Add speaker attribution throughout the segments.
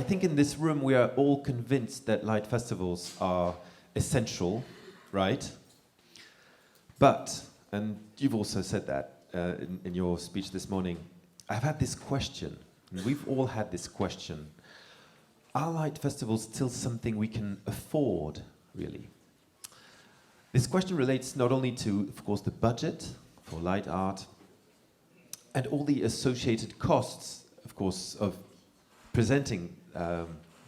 Speaker 1: I think in this room we are all convinced that light festivals are essential, right? But, and you've also said that in your speech this morning, I've had this question, and we've all had this question. Are light festivals still something we can afford, really? This question relates not only to, of course, the budget for light art, and all the associated costs, of course, of presenting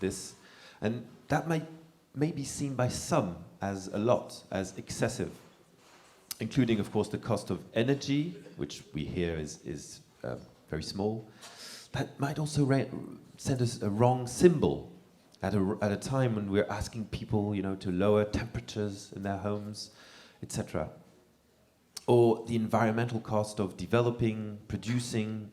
Speaker 1: this, and that may be seen by some as a lot, as excessive, including, of course, the cost of energy, which we hear is very small. That might also send us a wrong symbol at a time when we're asking people, to lower temperatures in their homes, etc. Or the environmental cost of developing, producing,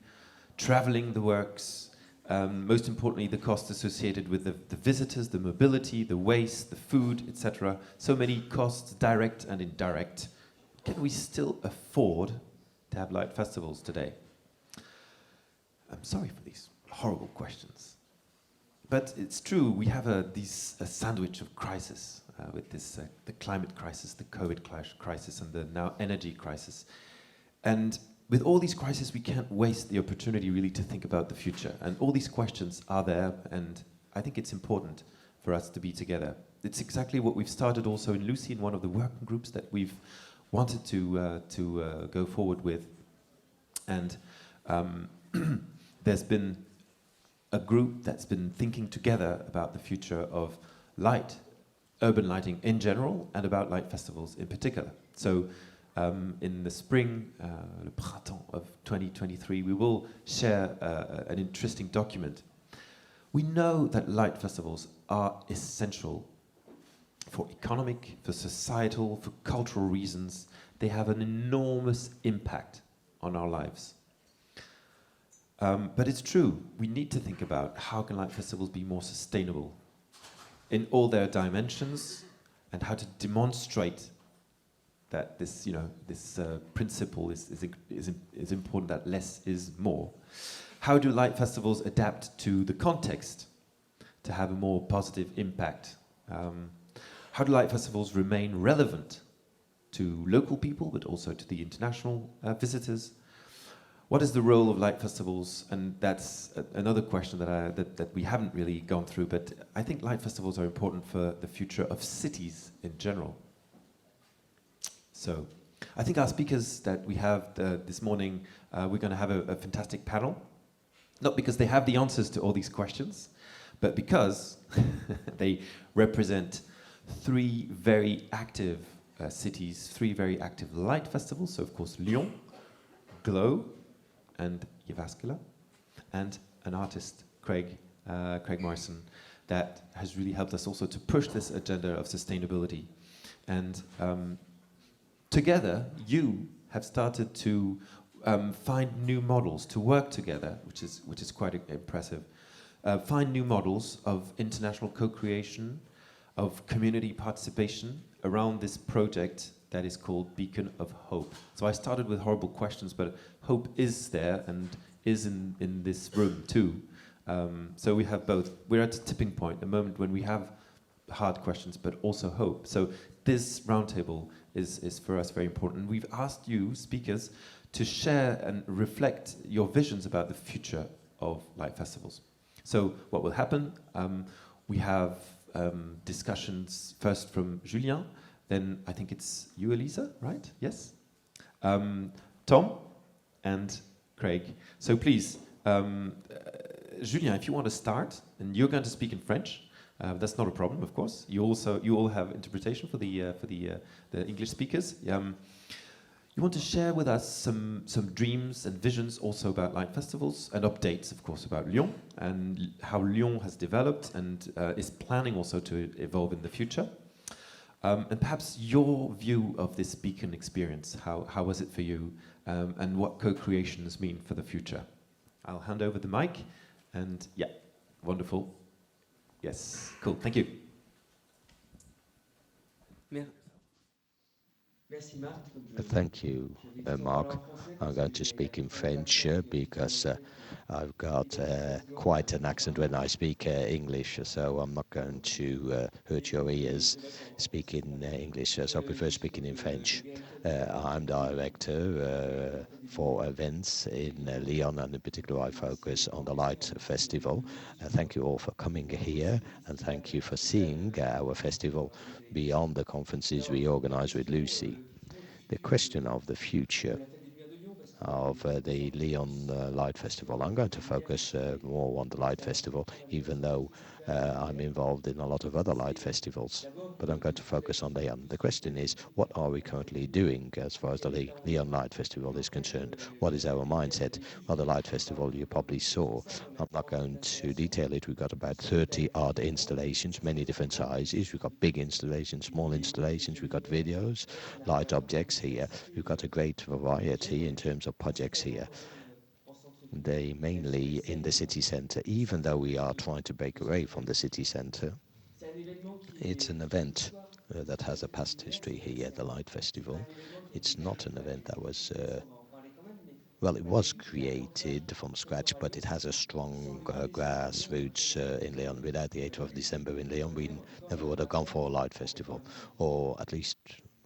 Speaker 1: traveling the works. Most importantly, the cost associated with the visitors, the mobility, the waste, the food, etc. So many costs, direct and indirect. Can we still afford to have light festivals today? I'm sorry for these horrible questions. But it's true, we have a sandwich of crisis with this, the climate crisis, the COVID crisis, and the now energy crisis. And with all these crises, we can't waste the opportunity really to think about the future. And all these questions are there, and I think it's important for us to be together. It's exactly what we've started also in LUCI, in one of the working groups that we've wanted to go forward with. And there's been a group that's been thinking together about the future of light, urban lighting in general, and about light festivals in particular. So in the spring, le printemps of 2023, we will share an interesting document. We know that light festivals are essential for economic, for societal, for cultural reasons. They have an enormous impact on our lives. But it's true, we need to think about how can light festivals be more sustainable in all their dimensions, and how to demonstrate that this, this principle is important, that less is more. How do light festivals adapt to the context to have a more positive impact? How do light festivals remain relevant to local people, but also to the international visitors? What is the role of light festivals? And that's another question that we haven't really gone through, but I think light festivals are important for the future of cities in general. So I think our speakers that we have this morning, we're going to have a fantastic panel. Not because they have the answers to all these questions, but because they represent three very active cities, three very active light festivals. So of course Lyon, GLOW, and Jyväskylä, and an artist, Craig Morrison, that has really helped us also to push this agenda of sustainability. And together, you have started to find new models to work together, which is quite impressive. Find new models of international co-creation, of community participation around this project that is called Beacon of Hope. So I started with horrible questions, but hope is there and is in this room too. So we have both. We're at a tipping point, a moment when we have hard questions, but also hope. So this roundtable is for us very important. We've asked you, speakers, to share and reflect your visions about the future of light festivals. So what will happen? We have discussions first from Julien, then I think it's you, Elisa, right? Yes? Tom and Craig. So please, Julien, if you want to start, and you're going to speak in French, that's not a problem, of course. You all have interpretation for the English speakers. You want to share with us some dreams and visions also about light festivals, and updates, of course, about Lyon and how Lyon has developed and is planning also to evolve in the future. And perhaps your view of this Beacon experience, how was it for you, and what co-creations mean for the future? I'll hand over the mic, and yeah, wonderful. Yes, cool, thank you.
Speaker 2: Thank you, Mark. I'm going to speak in French because I've got quite an accent when I speak English, so I'm not going to hurt your ears speaking English, so I prefer speaking in French. I'm director for events in Lyon, and in particular I focus on the Light Festival. Thank you all for coming here, and thank you for seeing our festival beyond the conferences we organize with LUCI. The question of the future of the Lyon Light Festival. I'm going to focus more on the Light Festival, even though I'm involved in a lot of other light festivals. But I'm going to focus on Lyon. The question is, what are we currently doing as far as the Lyon Light Festival is concerned? What is our mindset? Well, the Light Festival you probably saw. I'm not going to detail it. We've got about 30 art installations, many different sizes. We've got big installations, small installations. We've got videos, light objects here. We've got a great variety in terms of projects here. They mainly in the city centre, even though we are trying to break away from the city centre. It's an event that has a past history here, the Light Festival. It's not an event that was, well, it was created from scratch, but it has a strong grassroots in Lyon. Without the 8th of December in Lyon, we never would have gone for a Light Festival, or at least,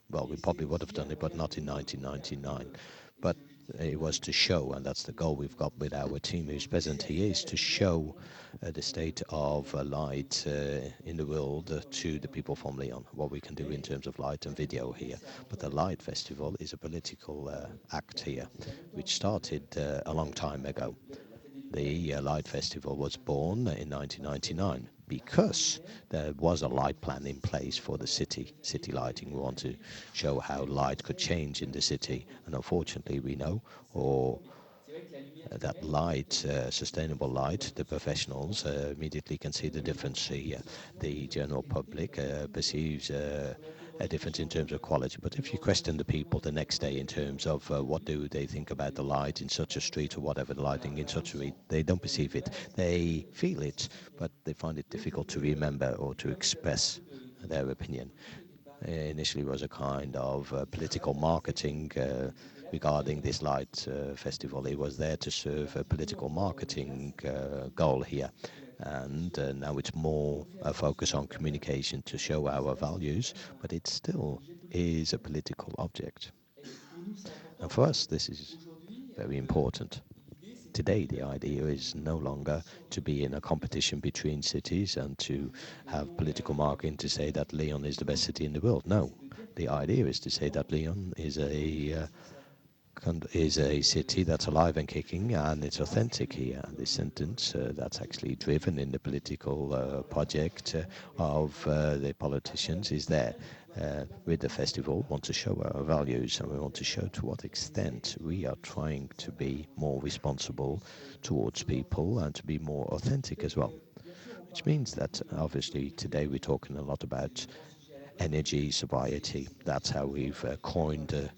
Speaker 2: well, we probably would have done it, but not in 1999. But it was to show, and that's the goal we've got with our team who's present here, is to show the state of light in the world to the people from Lyon, what we can do in terms of light and video here. But the Light Festival is a political act here, which started a long time ago. The Light Festival was born in 1999 because there was a light plan in place for the city lighting. We want to show how light could change in the city, and unfortunately we know, or that light, sustainable light, the professionals immediately can see the difference here. The general public perceives a difference in terms of quality. But if you question the people the next day in terms of what do they think about the light in such a street or whatever, the lighting in such a street, they don't perceive it. They feel it, but they find it difficult to remember or to express their opinion. Initially was a kind of political marketing regarding this light festival. It was there to serve a political marketing goal here. And now it's more a focus on communication to show our values, but it still is a political object. And for us, this is very important. Today, the idea is no longer to be in a competition between cities and to have political marketing to say that Lyon is the best city in the world. No, the idea is to say that Lyon is a city that's alive and kicking, and it's authentic here. This sentence that's actually driven in the political project of the politicians is there. With the festival, want to show our values, and we want to show to what extent we are trying to be more responsible towards people and to be more authentic as well. Which means that obviously today we're talking a lot about energy sobriety. That's how we've coined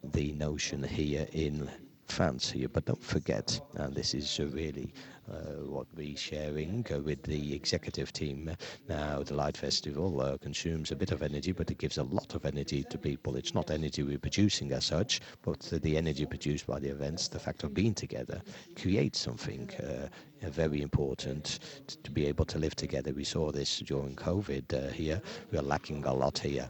Speaker 2: the notion here in France here. But don't forget, and this is really what we're sharing with the executive team. Now, the Light Festival consumes a bit of energy, but it gives a lot of energy to people. It's not energy we're producing as such, but the energy produced by the events, the fact of being together, creates something very important to be able to live together. We saw this during COVID here. We are lacking a lot here.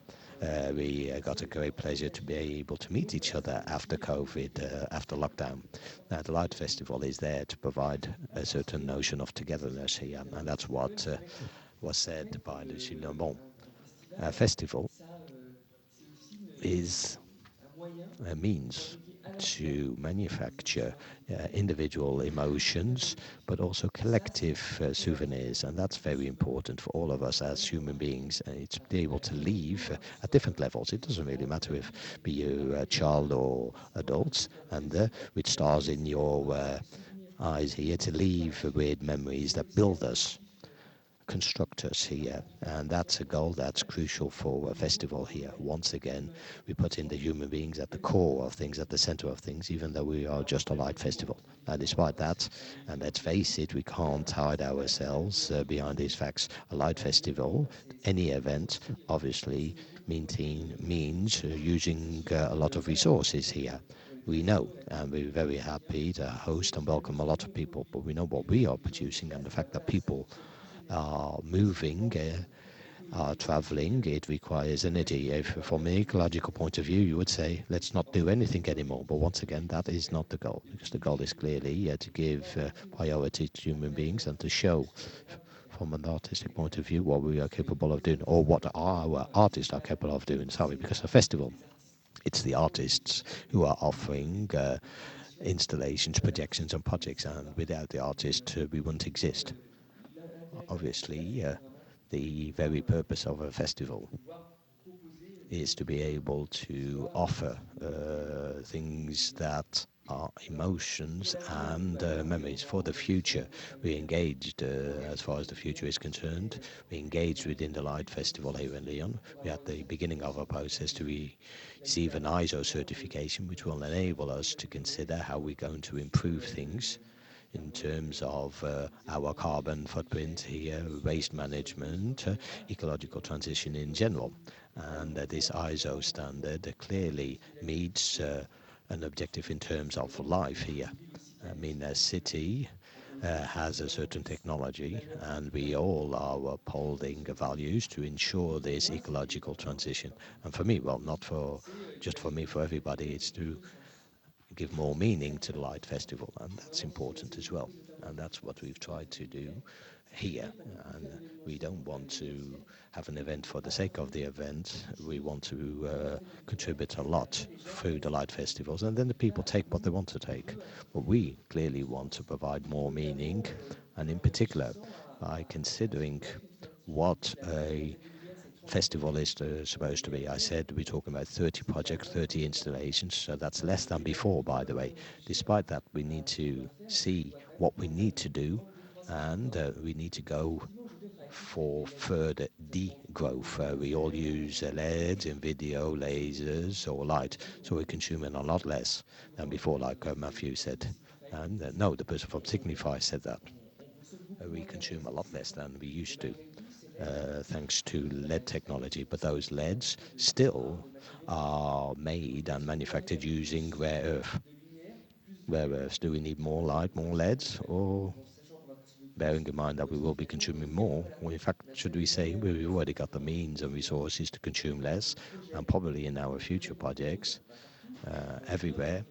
Speaker 2: We got a great pleasure to be able to meet each other after COVID, after lockdown. Now, the Light Festival is there to provide a certain notion of togetherness here, and that's what was said by Lucie Lebon. A festival is a means to manufacture individual emotions, but also collective souvenirs, and that's very important for all of us as human beings. It's to be able to leave at different levels. It doesn't really matter if be you a child or adults, and with stars in your eyes here, to leave with memories that build us. constructors here, and that's a goal that's crucial for a festival here. Once again, we put in the human beings at the core of things, at the center of things, even though we are just a light festival. And despite that, and let's face it, we can't hide ourselves behind these facts. A light festival, any event, obviously means using a lot of resources here. We know, and we're very happy to host and welcome a lot of people, but we know what we are producing, and the fact that people are moving, are traveling, it requires energy. If from an ecological point of view, you would say, let's not do anything anymore. But once again, that is not the goal, because the goal is clearly to give priority to human beings and to show from an artistic point of view what we are capable of doing, or what our artists are capable of doing. Sorry, because a festival, it's the artists who are offering installations, projections and projects, and without the artist we wouldn't exist. Obviously, the very purpose of a festival is to be able to offer things that are emotions and memories for the future. We engaged, as far as the future is concerned, we engaged within the Light Festival here in Lyon. We are at the beginning of our process to receive an ISO certification, which will enable us to consider how we're going to improve things in terms of our carbon footprint here, waste management, ecological transition in general. And this ISO standard clearly meets an objective in terms of life here. I mean, a city has a certain technology, and we all are upholding values to ensure this ecological transition. And for me, well, not for just for me, for everybody, it's to give more meaning to the Light Festival, and that's important as well. And that's what we've tried to do here. And we don't want to have an event for the sake of the event. We want to contribute a lot through the Light Festivals, and then the people take what they want to take. But we clearly want to provide more meaning, and in particular, by considering what a festival is supposed to be. I said we're talking about 30 projects, 30 installations, so that's less than before, by the way. Despite that, we need to see what we need to do, and we need to go for further degrowth. We all use LEDs in video, lasers or light, so we're consuming a lot less than before, like Matthew said. And no, the person from Signify said that. We consume a lot less than we used to. Thanks to LED technology, but those LEDs still are made and manufactured using rare earth. Rare earths, do we need more light, more LEDs, or bearing in mind that we will be consuming more, or in fact, should we say we've already got the means and resources to consume less, and probably in our future projects everywhere,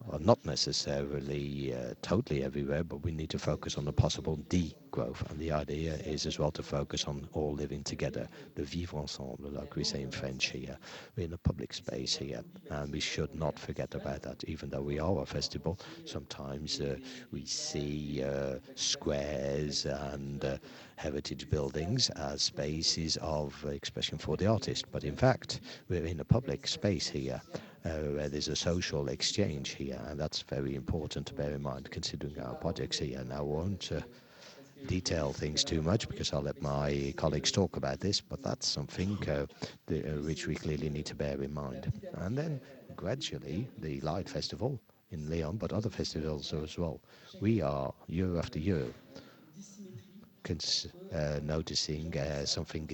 Speaker 2: well, not necessarily totally everywhere, but we need to focus on the possible degrowth. And the idea is as well to focus on all living together, the vivre ensemble, like we say in French here. We're in a public space here, and we should not forget about that. Even though we are a festival, sometimes we see squares and heritage buildings as spaces of expression for the artist. But in fact, we're in a public space here, where there's a social exchange here, and that's very important to bear in mind considering our projects here. Now, I won't detail things too much because I'll let my colleagues talk about this, but that's something which we clearly need to bear in mind. And then gradually, the Light Festival in Lyon, but other festivals as well, we are year after year noticing something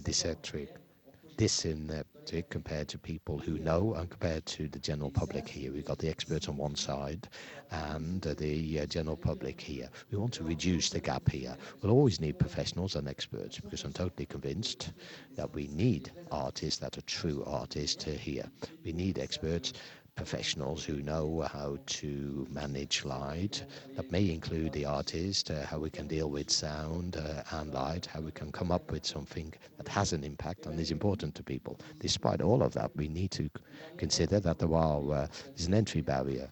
Speaker 2: dissynaptic compared to people who know and compared to the general public here. We've got the experts on one side and the general public here. We want to reduce the gap here. We'll always need professionals and experts because I'm totally convinced that we need artists that are true artists here. We need experts, professionals who know how to manage light. That may include the artist, how we can deal with sound and light, how we can come up with something that has an impact and is important to people. Despite all of that, we need to consider that there's an entry barrier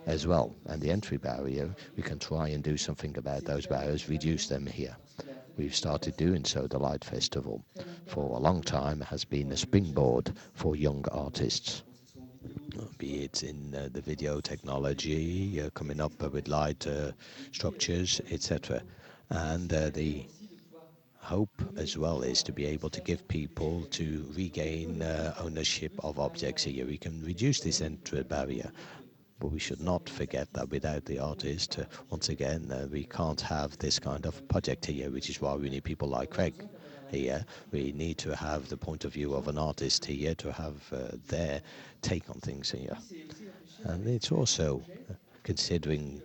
Speaker 2: as well. And the entry barrier, we can try and do something about those barriers, reduce them here. We've started doing so. The Light Festival for a long time has been a springboard for young artists, be it in the video technology, coming up with light structures, etc. And hope as well is to be able to give people to regain ownership of objects here. We can reduce this entry barrier. But we should not forget that without the artist, once again, we can't have this kind of project here, which is why we need people like Craig here. We need to have the point of view of an artist here to have their take on things here. And it's also considering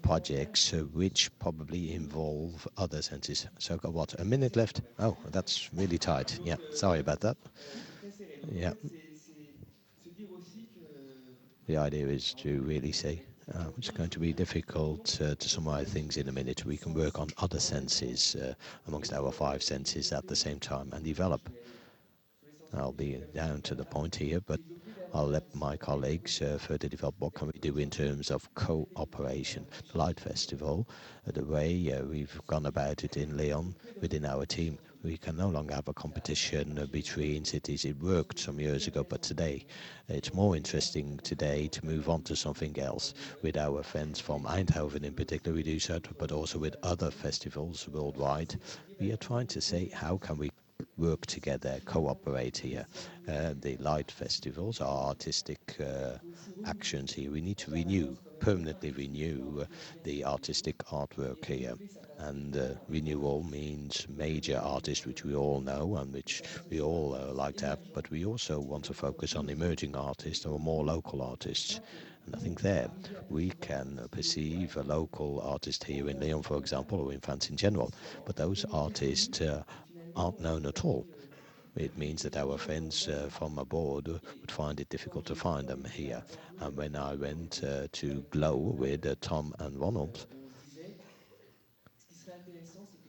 Speaker 2: projects which probably involve other senses. So got what, a minute left? Oh, that's really tight. Yeah, sorry about that. Yeah. The idea is to really say, it's going to be difficult to summarize things in a minute. We can work on other senses amongst our 5 senses at the same time and develop. I'll be down to the point here, but I'll let my colleagues further develop what can we do in terms of cooperation. The Light Festival, the way we've gone about it in Lyon within our team, we can no longer have a competition between cities. It worked some years ago, but today it's more interesting today to move on to something else. With our friends from Eindhoven in particular, we do so, but also with other festivals worldwide. We are trying to say, how can we work together, cooperate here? The light festivals are artistic actions here. We need to permanently renew the artistic artwork here. And renewal means major artists, which we all know and which we all like to have, but we also want to focus on emerging artists or more local artists. And I think there we can perceive a local artist here in Lyon, for example, or in France in general, but those artists aren't known at all. It means that our friends from abroad would find it difficult to find them here. And when I went to GLOW with Tom and Ronald,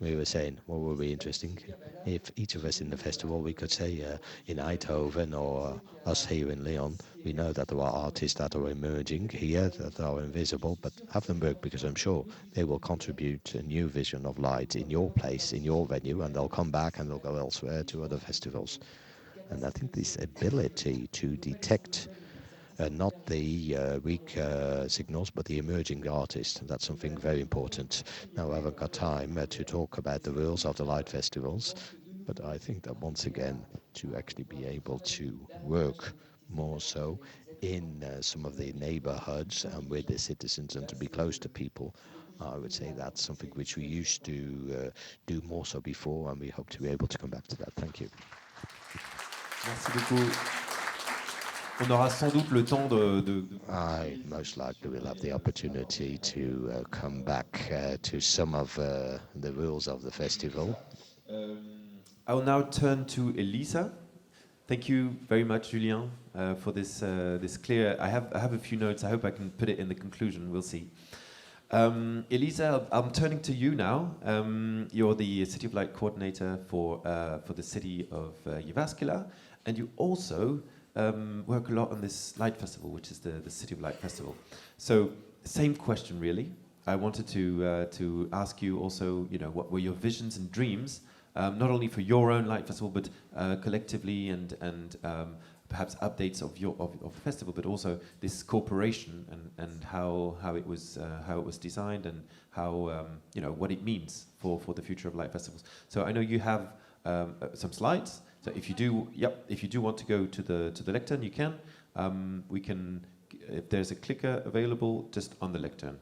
Speaker 2: we were saying what would be interesting if each of us in the festival, we could say in Eindhoven or us here in Lyon, we know that there are artists that are emerging here, that are invisible, but have them work, because I'm sure they will contribute a new vision of light in your place, in your venue, and they'll come back and they'll go elsewhere to other festivals. And I think this ability to detect not the weak signals, but the emerging artists. That's something very important. Now, I haven't got time to talk about the rules of the light festivals, but I think that once again, to actually be able to work more so in some of the neighborhoods and with the citizens and to be close to people, I would say that's something which we used to do more so before, and we hope to be able to come back to that. Thank you.
Speaker 1: Merci beaucoup. On aura sans doute le temps de...
Speaker 2: I most likely will have the opportunity to come back to some of the rules of the festival.
Speaker 1: I will now turn to Elisa. Thank you very much, Julien, for this clear... I have a few notes. I hope I can put it in the conclusion. We'll see. Elisa, I'm turning to you now. You're the City of Light coordinator for the City of Jyväskylä, and you also work a lot on this light festival, which is the City of Light Festival. So, same question really. I wanted to ask you also, what were your visions and dreams, not only for your own light festival, but collectively and perhaps updates of the festival, but also this cooperation and how it was designed and how what it means for the future of light festivals. So I know you have some slides. So if you do want to go to the lectern, you can. We can, if there's a clicker available, just on the lectern.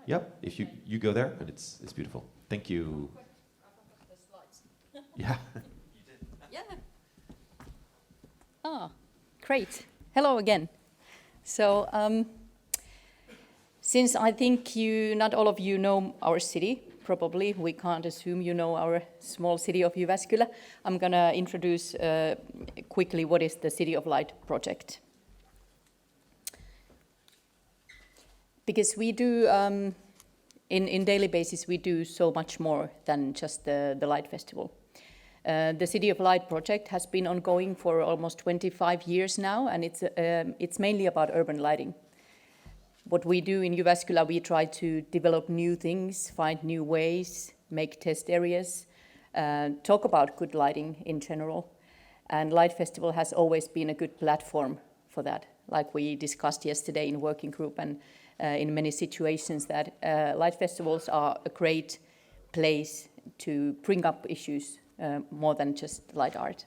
Speaker 1: Yep. If you go there, and it's beautiful. Thank you. Yeah.
Speaker 3: Yeah. Great. Hello again. So, since I think not all of you know our city, probably, we can't assume you know our small city of Jyväskylä, I'm going to introduce quickly what is the City of Light project. Because we do, in daily basis, we do so much more than just the Light Festival. The City of Light project has been ongoing for almost 25 years now, and it's mainly about urban lighting. What we do in Jyväskylä, we try to develop new things, find new ways, make test areas, talk about good lighting in general. And Light Festival has always been a good platform for that, like we discussed yesterday in working group and in many situations that Light Festivals are a great place to bring up issues more than just light art.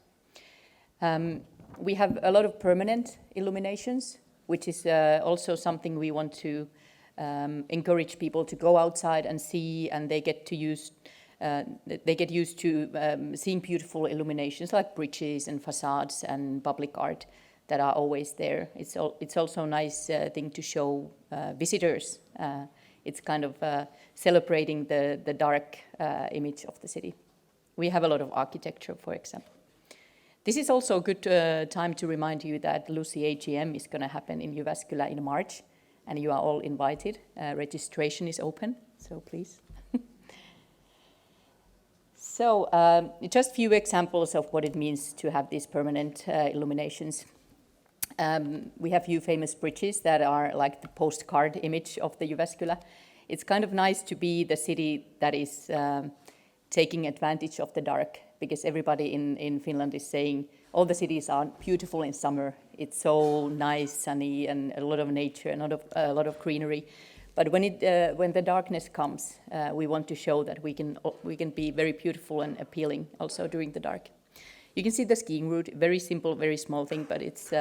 Speaker 3: We have a lot of permanent illuminations, which is also something we want to encourage people to go outside and see, and they get used to seeing beautiful illuminations like bridges and facades and public art that are always there. It's also a nice thing to show visitors. It's kind of celebrating the dark image of the city. We have a lot of architecture, for example. This is also a good time to remind you that LUCI AGM is going to happen in Jyväskylä in March, and you are all invited. Registration is open, so please. So just a few examples of what it means to have these permanent illuminations. We have few famous bridges that are like the postcard image of the Jyväskylä. It's kind of nice to be the city that is taking advantage of the dark, because everybody in Finland is saying all the cities are beautiful in summer. It's so nice, sunny, and a lot of nature, and a lot of greenery. But when the darkness comes, we want to show that we can be very beautiful and appealing also during the dark. You can see the skiing route, very simple, very small thing, but it's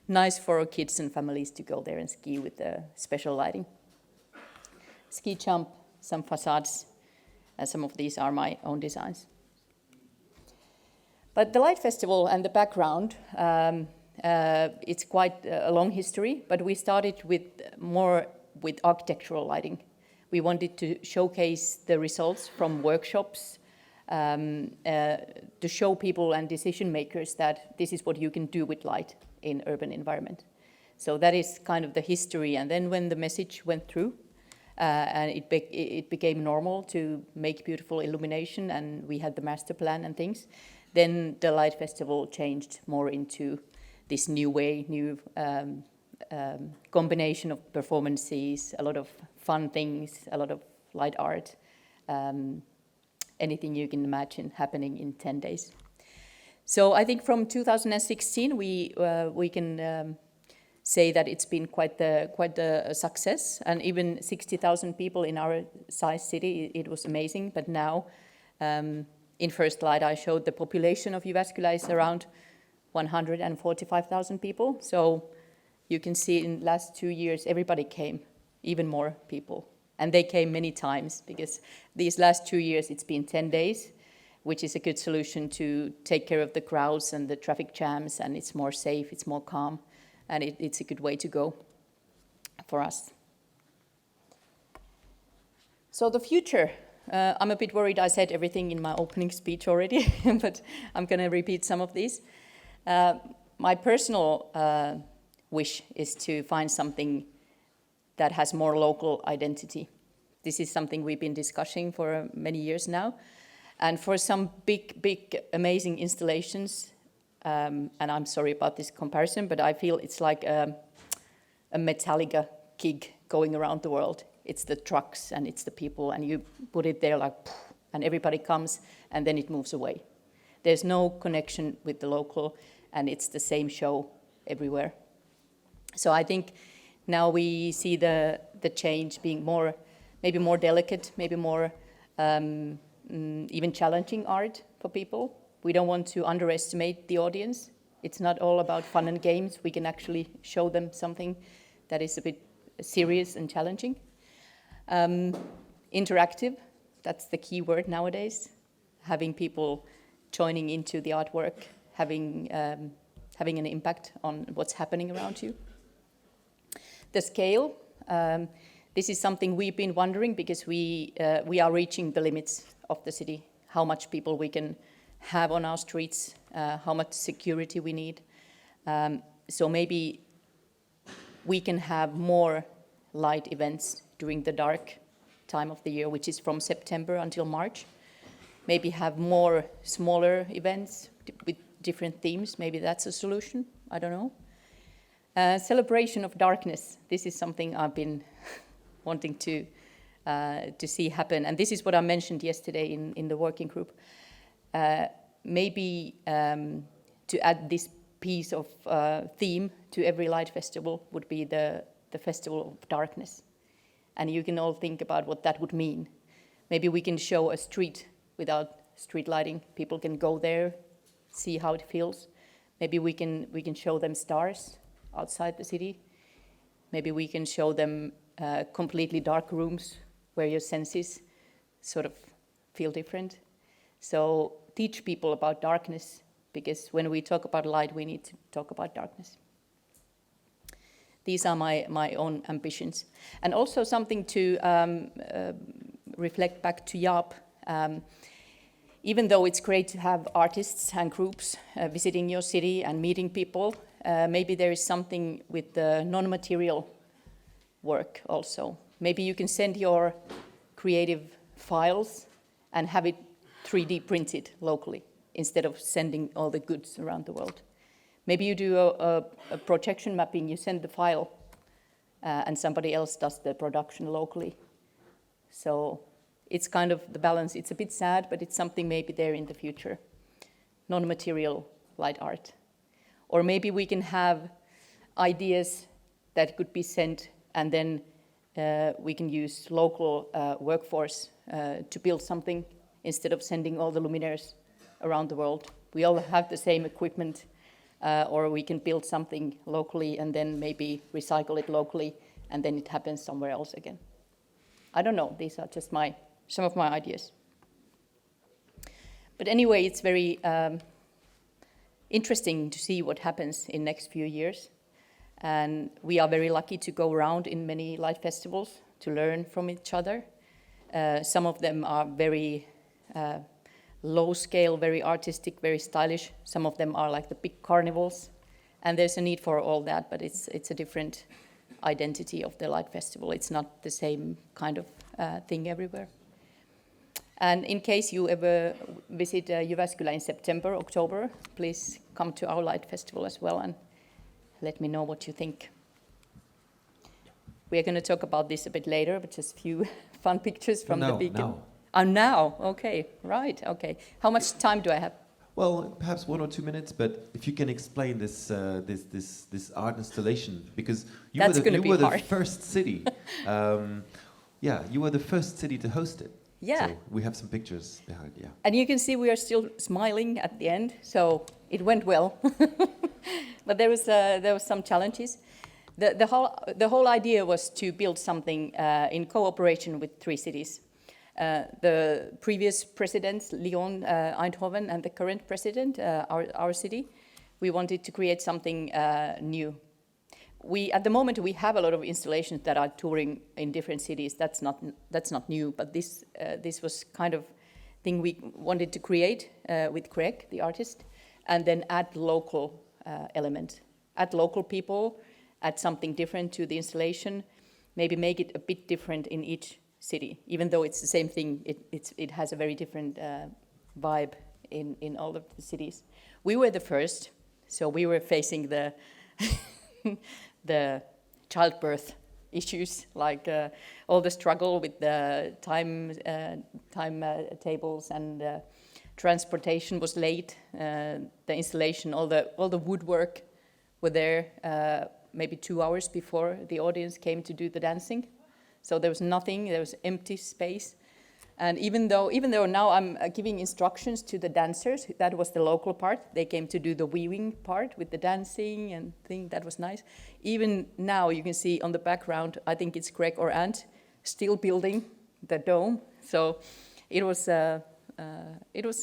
Speaker 3: nice for kids and families to go there and ski with the special lighting. Ski jump, some facades, some of these are my own designs. But the Light Festival and the background, it's quite a long history, but we started with architectural lighting. We wanted to showcase the results from workshops, to show people and decision makers that this is what you can do with light in urban environment. So that is kind of the history. And then when the message went through, and it became normal to make beautiful illumination, and we had the master plan and things, then the Light Festival changed more into this new way, new combination of performances, a lot of fun things, a lot of light art, anything you can imagine happening in 10 days. So I think from 2016 we can say that it's been quite a success, and even 60,000 people in our size city, it was amazing. But now, in first light, I showed the population of Jyväskylä is around 145,000 people. So you can see in last 2 years, everybody came, even more people. And they came many times, because these last 2 years, it's been 10 days, which is a good solution to take care of the crowds and the traffic jams, and it's more safe, it's more calm, and it's a good way to go for us. So the future, I'm a bit worried I said everything in my opening speech already, but I'm going to repeat some of these. My personal wish is to find something that has more local identity. This is something we've been discussing for many years now. And for some big, amazing installations, and I'm sorry about this comparison, but I feel it's like a Metallica gig going around the world. It's the trucks and it's the people, and you put it there like, and everybody comes, and then it moves away. There's no connection with the local, and it's the same show everywhere. So I think now we see the change being maybe more delicate, maybe more even challenging art for people. We don't want to underestimate the audience. It's not all about fun and games. We can actually show them something that is a bit serious and challenging. Interactive, that's the key word nowadays. Having people joining into the artwork, having an impact on what's happening around you. The scale, this is something we've been wondering, because we are reaching the limits of the city, how much people we can have on our streets, how much security we need. So maybe we can have more light events during the dark time of the year, which is from September until March. Maybe have more smaller events with different themes. Maybe that's a solution. I don't know. Celebration of darkness. This is something I've been wanting to see happen. And this is what I mentioned yesterday in the working group. Maybe to add this piece of theme to every light festival would be the Festival of Darkness. And you can all think about what that would mean. Maybe we can show a street without street lighting. People can go there, see how it feels. Maybe we can show them stars outside the city. Maybe we can show them completely dark rooms where your senses sort of feel different. So teach people about darkness, because when we talk about light, we need to talk about darkness. These are my own ambitions. And also something to reflect back to Jaap. Even though it's great to have artists and groups visiting your city and meeting people, maybe there is something with the non-material work also. Maybe you can send your creative files and have it 3D printed locally instead of sending all the goods around the world. Maybe you do a projection mapping, you send the file and somebody else does the production locally. So it's kind of the balance. It's a bit sad, but it's something maybe there in the future. Non-material light art. Or maybe we can have ideas that could be sent, and then we can use local workforce to build something instead of sending all the luminaires around the world. We all have the same equipment, or we can build something locally and then maybe recycle it locally, and then it happens somewhere else again. I don't know, these are just some of my ideas. But anyway, it's very interesting to see what happens in next few years. And we are very lucky to go around in many light festivals to learn from each other. Some of them are very low scale, very artistic, very stylish. Some of them are like the big carnivals. And there's a need for all that, but it's a different identity of the light festival. It's not the same kind of thing everywhere. And in case you ever visit Jyväskylä in September, October, please come to our light festival as well and let me know what you think. We are going to talk about this a bit later, but just a few fun pictures from the beacon.
Speaker 1: Now.
Speaker 3: Oh, now, okay, right, okay. How much time do I have?
Speaker 1: Well, perhaps 1 or 2 minutes, but if you can explain this art installation, because you were the first city. You were the first city to host it.
Speaker 3: Yeah.
Speaker 1: So we have some pictures behind, yeah.
Speaker 3: And you can see we are still smiling at the end, so it went well. But there was some challenges. The whole idea was to build something in cooperation with 3 cities. The previous presidents, Lyon, Eindhoven, and the current president, our city, we wanted to create something new. At the moment, we have a lot of installations that are touring in different cities. That's not new, but this was kind of thing we wanted to create with Craig, the artist, and then add local element, add local people, add something different to the installation, maybe make it a bit different in each city. Even though it's the same thing, it has a very different vibe in all of the cities. We were the first, so we were facing the the childbirth issues, like all the struggle with the time tables, and transportation was late. The installation, all the woodwork were there maybe 2 hours before the audience came to do the dancing. So there was nothing, there was empty space. And even though now I'm giving instructions to the dancers, that was the local part. They came to do the weaving part with the dancing and thing. That was nice. Even now you can see on the background, I think it's Craig or Ant, still building the dome. So it was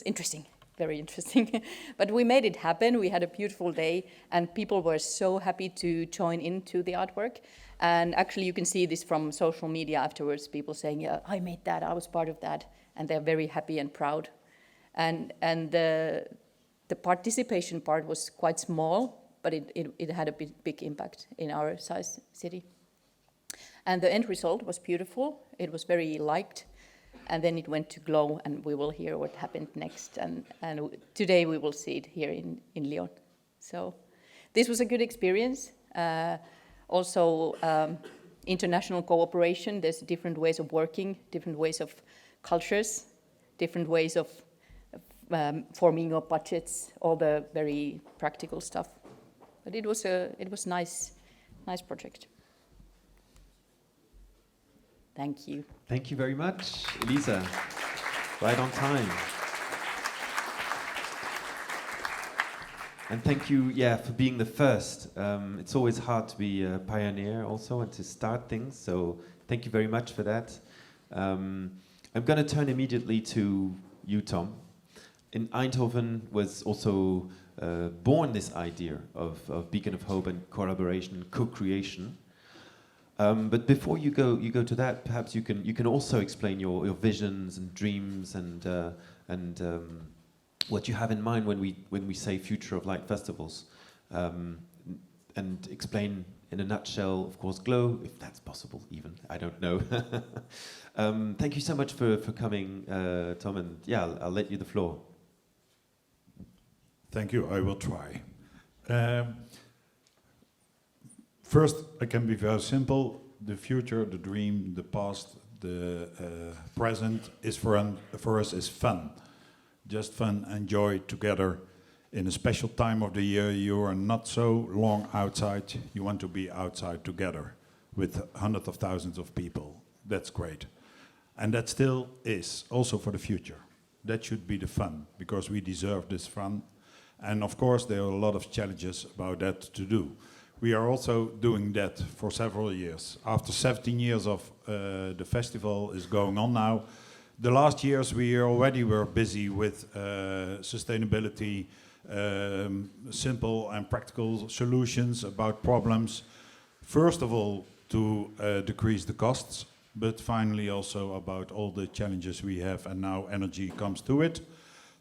Speaker 3: interesting, very interesting. But we made it happen. We had a beautiful day, and people were so happy to join into the artwork. And actually, you can see this from social media afterwards, people saying, yeah, I made that, I was part of that. And they're very happy and proud. And the participation part was quite small, but it had a big impact in our size city. And the end result was beautiful. It was very liked. And then it went to GLOW, and we will hear what happened next. And today we will see it here in Lyon. So this was a good experience. Also, international cooperation. There's different ways of working, different ways of cultures, different ways of forming your budgets, all the very practical stuff. But it was nice project. Thank you.
Speaker 1: Thank you very much, Elisa. Right on time. And thank you, for being the first. It's always hard to be a pioneer also and to start things, so thank you very much for that. I'm going to turn immediately to you, Tom. In Eindhoven was also born this idea of beacon of hope and collaboration, co-creation. But before you go to that, perhaps you can also explain your visions and dreams and what you have in mind when we say future of light festivals, and explain in a nutshell, of course, GLOW, if that's possible even, I don't know. Thank you so much for coming, Tom, and I'll let you the floor.
Speaker 4: Thank you, I will try. First, I can be very simple. The future, the dream, the past, the present is for us is fun. Just fun and joy together. In a special time of the year, you are not so long outside. You want to be outside together with hundreds of thousands of people. That's great. And that still is also for the future. That should be the fun, because we deserve this fun. And of course, there are a lot of challenges about that to do. We are also doing that for several years. After 17 years of the festival is going on now, the last years we already were busy with sustainability, simple and practical solutions about problems. First of all, to decrease the costs, but finally also about all the challenges we have, and now energy comes to it.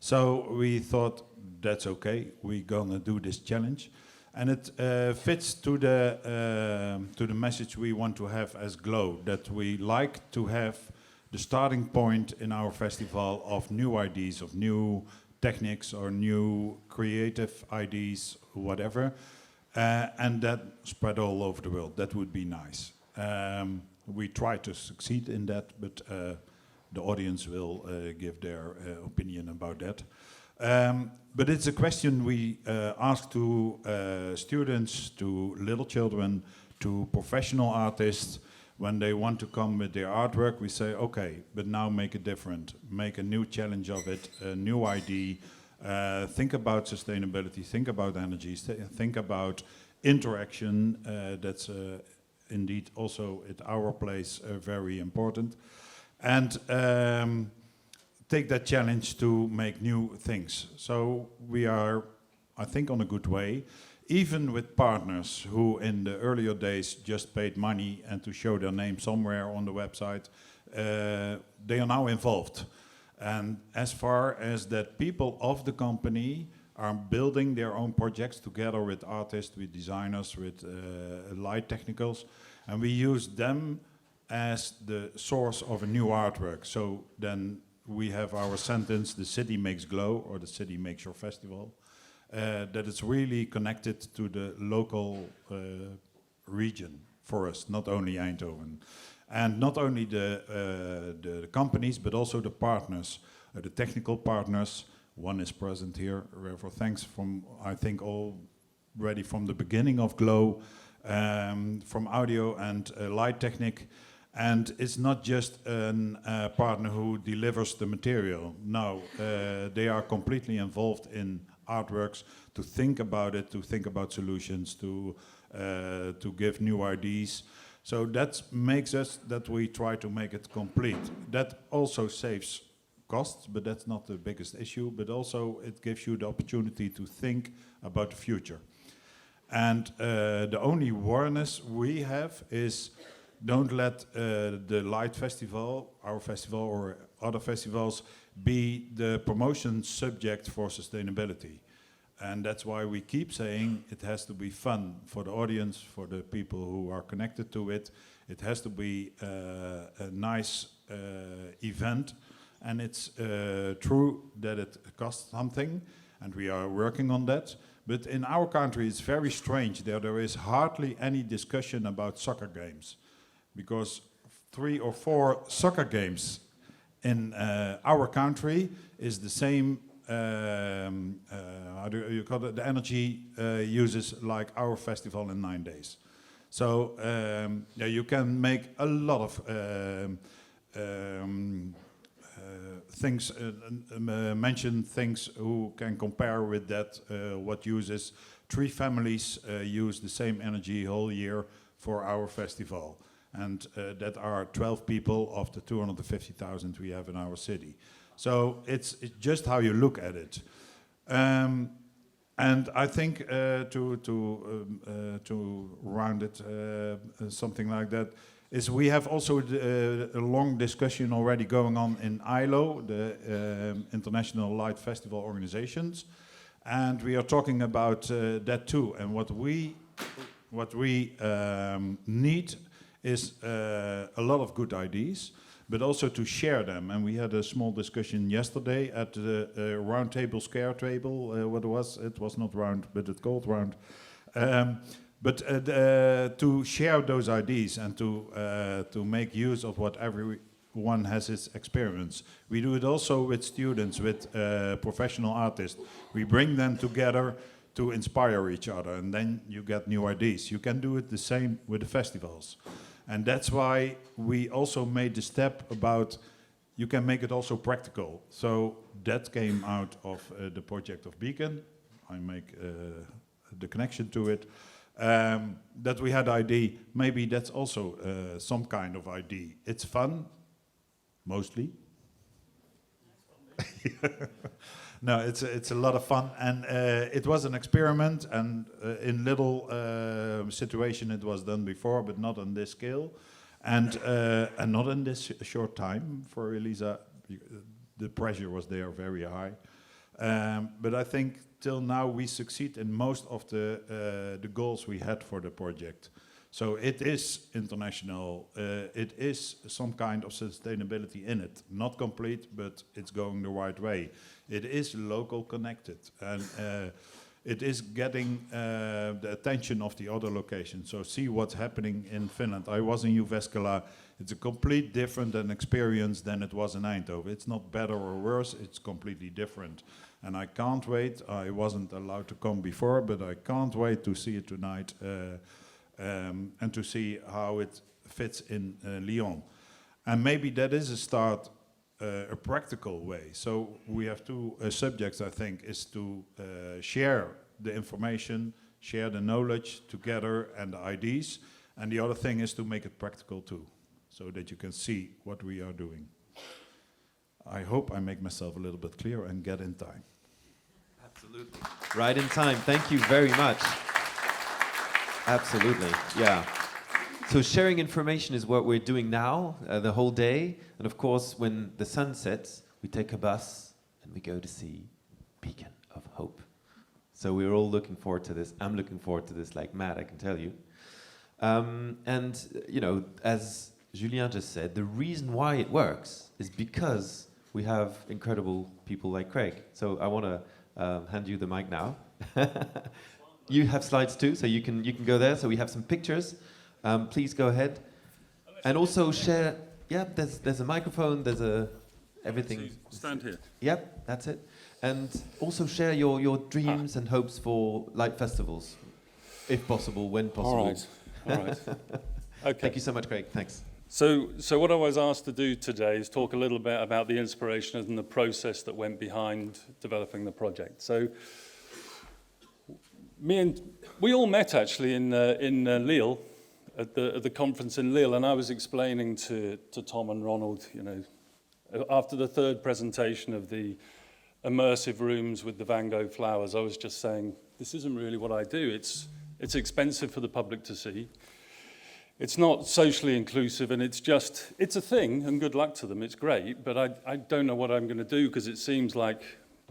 Speaker 4: So we thought, that's okay, we're gonna do this challenge. And it fits to the message we want to have as GLOW, that we like to have the starting point in our festival of new ideas, of new techniques or new creative ideas, whatever, and that spread all over the world. That would be nice. We try to succeed in that, but the audience will give their opinion about that. But it's a question we ask to students, to little children, to professional artists. When they want to come with their artwork, we say, okay, but now make it different. Make a new challenge of it, a new idea. Think about sustainability, think about energy, think about interaction. That's indeed also at our place very important. And take that challenge to make new things. So we are, I think, on a good way. Even with partners who in the earlier days just paid money and to show their name somewhere on the website, they are now involved. And as far as that, people of the company are building their own projects together with artists, with designers, with light technicals, and we use them as the source of a new artwork. So then we have our sentence, the city makes GLOW, or the city makes your festival. That it's really connected to the local region for us, not only Eindhoven. And not only the companies, but also the partners, the technical partners. One is present here, for thanks from, I think, already from the beginning of GLOW, from audio and light technique. And it's not just a partner who delivers the material. No, they are completely involved in artworks, to think about it, to think about solutions, to give new ideas. So that makes us that we try to make it complete. That also saves costs, but that's not the biggest issue. But also it gives you the opportunity to think about the future. And the only awareness we have is, don't let the Light Festival, our festival or other festivals, be the promotion subject for sustainability. And that's why we keep saying it has to be fun for the audience, for the people who are connected to it. It has to be a nice event. And it's true that it costs something, and we are working on that. But in our country, it's very strange. There is hardly any discussion about soccer games, because 3 or 4 soccer games in our country is the same, how do you call it, the energy uses like our festival in 9 days. So yeah, you can make a lot of things, mention things who can compare with that, what uses 3 families use the same energy whole year for our festival. And that are 12 people of the 250,000 we have in our city. So it's just how you look at it. And I think to round it, something like that, is we have also a long discussion already going on in ILO, the International Light Festival Organizations, and we are talking about that too. And what we need is a lot of good ideas, but also to share them. And we had a small discussion yesterday at the roundtable, scare table. It was not round, but it's called round. But to share those ideas and to make use of what everyone has its experience. We do it also with students, with professional artists. We bring them together to inspire each other, and then you get new ideas. You can do it the same with the festivals. And that's why we also made the step about you can make it also practical. So that came out of the project of Beacon. I make the connection to it. That we had idea, maybe that's also some kind of idea. It's fun, mostly. No, it's a lot of fun, and it was an experiment, and in little situation it was done before, but not on this scale, and not in this short time for Elisa. The pressure was there very high, but I think till now we succeed in most of the goals we had for the project. So it is international, it is some kind of sustainability in it. Not complete, but it's going the right way. It is local connected, and it is getting the attention of the other locations. So see what's happening in Finland. I was in Jyväskylä. It's a complete different experience than it was in Eindhoven. It's not better or worse, it's completely different. And I can't wait, I wasn't allowed to come before, but I can't wait to see it tonight. And to see how it fits in Lyon. And maybe that is a start, a practical way. So we have 2 subjects, I think, is to share the information, share the knowledge together and the ideas. And the other thing is to make it practical too, so that you can see what we are doing. I hope I make myself a little bit clear and get in time.
Speaker 1: Absolutely. Right in time. Thank you very much. Absolutely, yeah. So sharing information is what we're doing now, the whole day. And of course, when the sun sets, we take a bus and we go to see Beacon of Hope. So we're all looking forward to this. I'm looking forward to this like mad, I can tell you. And, you know, as Julien just said, the reason why it works is because we have incredible people like Craig. So I want to hand you the mic now. You have slides too, so you can go there. So we have some pictures. Please go ahead, and also share. Yeah, there's a microphone. There's everything.
Speaker 5: Stand here.
Speaker 1: Yep, that's it. And also share your dreams and hopes for light festivals, if possible, when possible.
Speaker 5: All right. Okay.
Speaker 1: Thank you so much, Craig. Thanks.
Speaker 5: So what I was asked to do today is talk a little bit about the inspiration and the process that went behind developing the project. So we all met actually in Lille at the conference in Lille, and I was explaining to Tom and Ronald, you know, after the 3rd presentation of the immersive rooms with the Van Gogh flowers, I was just saying, this isn't really what I do. It's expensive for the public to see. It's not socially inclusive, and it's a thing, and good luck to them, it's great, but I don't know what I'm going to do, because it seems like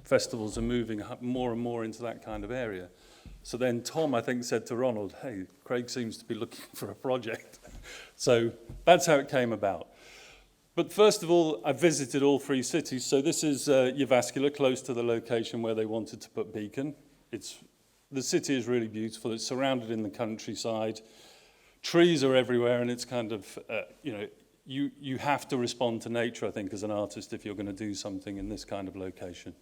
Speaker 5: festivals are moving more and more into that kind of area. So then Tom, I think, said to Ronald, hey, Craig seems to be looking for a project. So that's how it came about. But first of all, I visited all 3 cities. So this is Jyväskylä, close to the location where they wanted to put Beacon. The city is really beautiful. It's surrounded in the countryside. Trees are everywhere, and it's kind of, you know, you have to respond to nature, I think, as an artist if you're going to do something in this kind of location.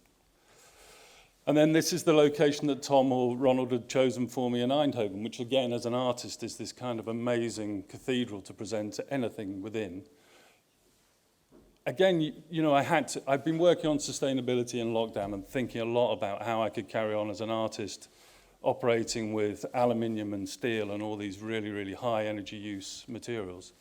Speaker 5: And then this is the location that Tom or Ronald had chosen for me in Eindhoven, which again, as an artist, is this kind of amazing cathedral to present anything within. Again, you know, I've been working on sustainability in lockdown and thinking a lot about how I could carry on as an artist operating with aluminium and steel and all these really, really high energy use materials.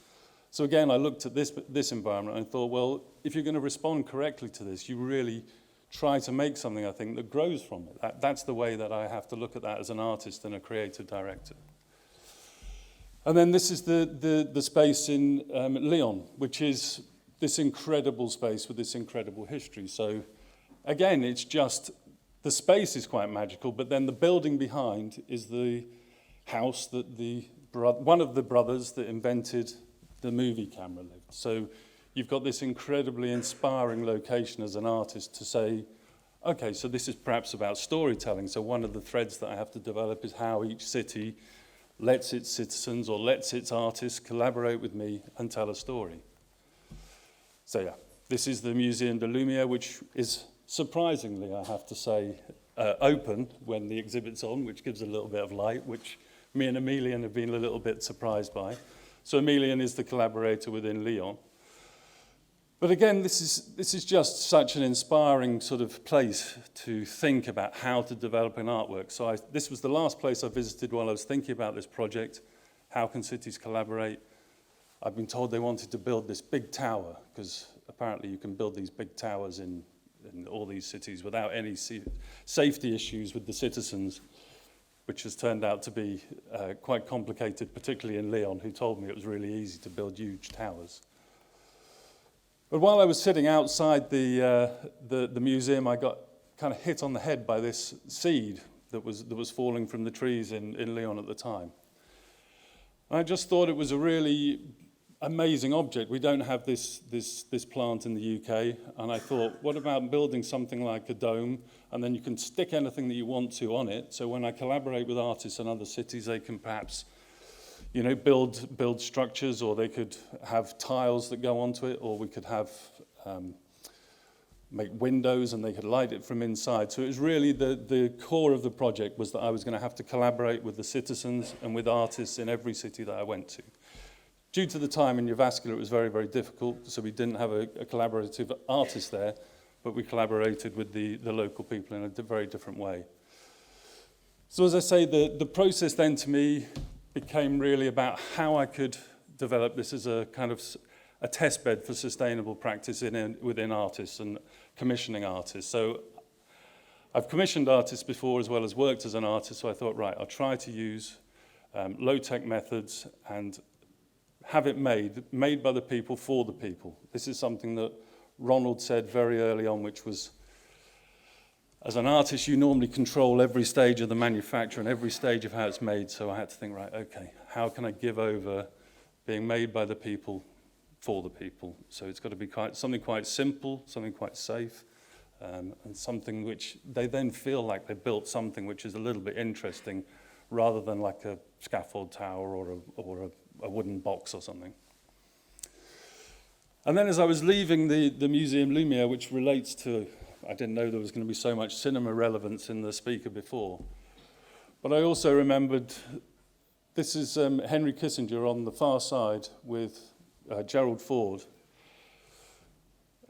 Speaker 5: So again, I looked at this environment and thought, well, if you're going to respond correctly to this, you really try to make something, I think, that grows from it. That's the way that I have to look at that as an artist and a creative director. And then this is the space in Lyon, which is this incredible space with this incredible history. So again, it's just, the space is quite magical, but then the building behind is the house that one of the brothers that invented the movie camera lived. So you've got this incredibly inspiring location as an artist to say, okay, so this is perhaps about storytelling. So one of the threads that I have to develop is how each city lets its citizens or lets its artists collaborate with me and tell a story. So yeah, this is the Museum de Lumières, which is surprisingly, I have to say, open when the exhibit's on, which gives a little bit of light, which me and Emilian have been a little bit surprised by. So Emilian is the collaborator within Lyon. But again, this is just such an inspiring sort of place to think about how to develop an artwork. So this was the last place I visited while I was thinking about this project. How can cities collaborate? I've been told they wanted to build this big tower, because apparently you can build these big towers in all these cities without any safety issues with the citizens, which has turned out to be quite complicated, particularly in Lyon, who told me it was really easy to build huge towers. But while I was sitting outside the museum, I got kind of hit on the head by this seed that was falling from the trees in Lyon at the time. I just thought it was a really amazing object. We don't have this plant in the UK, and I thought, what about building something like a dome, and then you can stick anything that you want to on it, so when I collaborate with artists in other cities, they can perhaps, you know, build structures, or they could have tiles that go onto it, or we could have make windows and they could light it from inside. So it was really the core of the project was that I was going to have to collaborate with the citizens and with artists in every city that I went to. Due to the time in Jyväskylä, it was very, very difficult, so we didn't have a collaborative artist there, but we collaborated with the local people in a very different way. So as I say, the process then to me became really about how I could develop this as a kind of a test bed for sustainable practice within artists and commissioning artists. So I've commissioned artists before as well as worked as an artist, so I thought, right, I'll try to use low-tech methods and have it made by the people for the people. This is something that Ronald said very early on, which was, as an artist, you normally control every stage of the manufacture and every stage of how it's made. So I had to think, right, okay, how can I give over being made by the people for the people? So it's got to be something quite simple, something quite safe, and something which they then feel like they built something which is a little bit interesting, rather than like a scaffold tower or a wooden box or something. And then as I was leaving the Museum Lumières, which relates to, I didn't know there was going to be so much cinema relevance in the speaker before, but I also remembered, this is Henry Kissinger on the far side with Gerald Ford.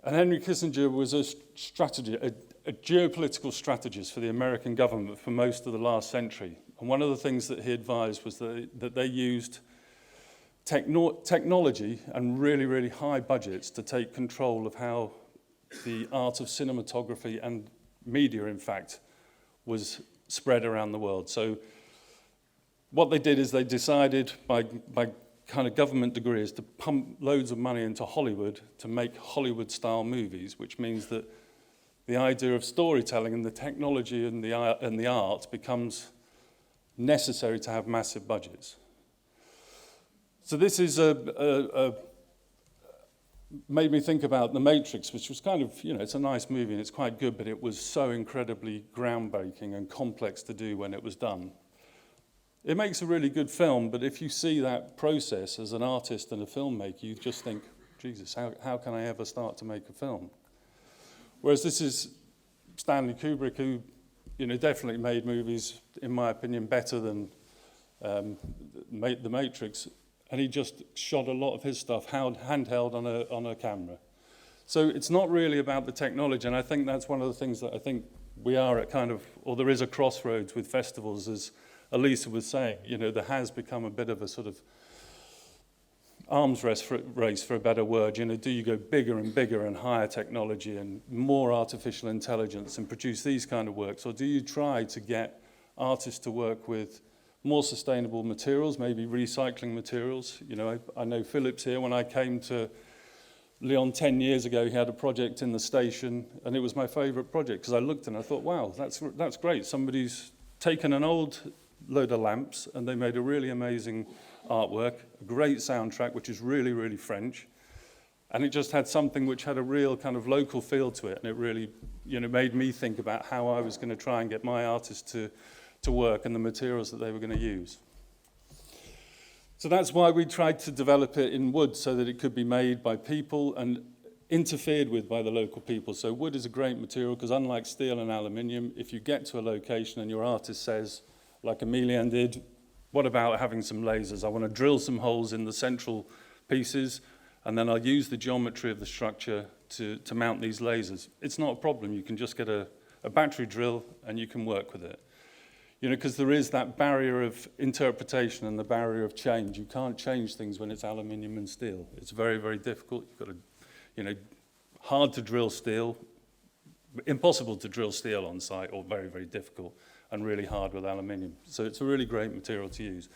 Speaker 5: And Henry Kissinger was a geopolitical strategist for the American government for most of the last century. And one of the things that he advised was that they used technology and really, really high budgets to take control of how the art of cinematography and media, in fact, was spread around the world. So what they did is they decided by kind of government degrees to pump loads of money into Hollywood to make Hollywood-style movies, which means that the idea of storytelling and the technology and the art becomes necessary to have massive budgets. So this is made me think about The Matrix, which was kind of, you know, it's a nice movie and it's quite good, but it was so incredibly groundbreaking and complex to do when it was done. It makes a really good film, but if you see that process as an artist and a filmmaker, you just think, Jesus, how can I ever start to make a film? Whereas this is Stanley Kubrick, who definitely made movies, in my opinion, better than The Matrix. And he just shot a lot of his stuff handheld on a camera. So it's not really about the technology, and I think that's one of the things that I think we are at or there is a crossroads with festivals, as Elisa was saying. There has become a bit of a sort of arms race, for a better word. Do you go bigger and bigger and higher technology and more artificial intelligence and produce these kind of works, or do you try to get artists to work with more sustainable materials, maybe recycling materials? I know Philip's here. When I came to Lyon 10 years ago, he had a project in the station, and it was my favorite project because I looked and I thought, wow, that's great. Somebody's taken an old load of lamps and they made a really amazing artwork, a great soundtrack, which is really, really French. And it just had something which had a real kind of local feel to it. And it really, made me think about how I was going to try and get my artists to work and the materials that they were going to use. So that's why we tried to develop it in wood, so that it could be made by people and interfered with by the local people. So wood is a great material because, unlike steel and aluminium, if you get to a location and your artist says, like Emilian did, what about having some lasers? I want to drill some holes in the central pieces, and then I'll use the geometry of the structure to mount these lasers. It's not a problem. You can just get a battery drill and you can work with it. Because there is that barrier of interpretation and the barrier of change. You can't change things when it's aluminium and steel. It's very, very difficult. You've got to, hard to drill steel, impossible to drill steel on site, or very, very difficult, and really hard with aluminium. So it's a really great material to use.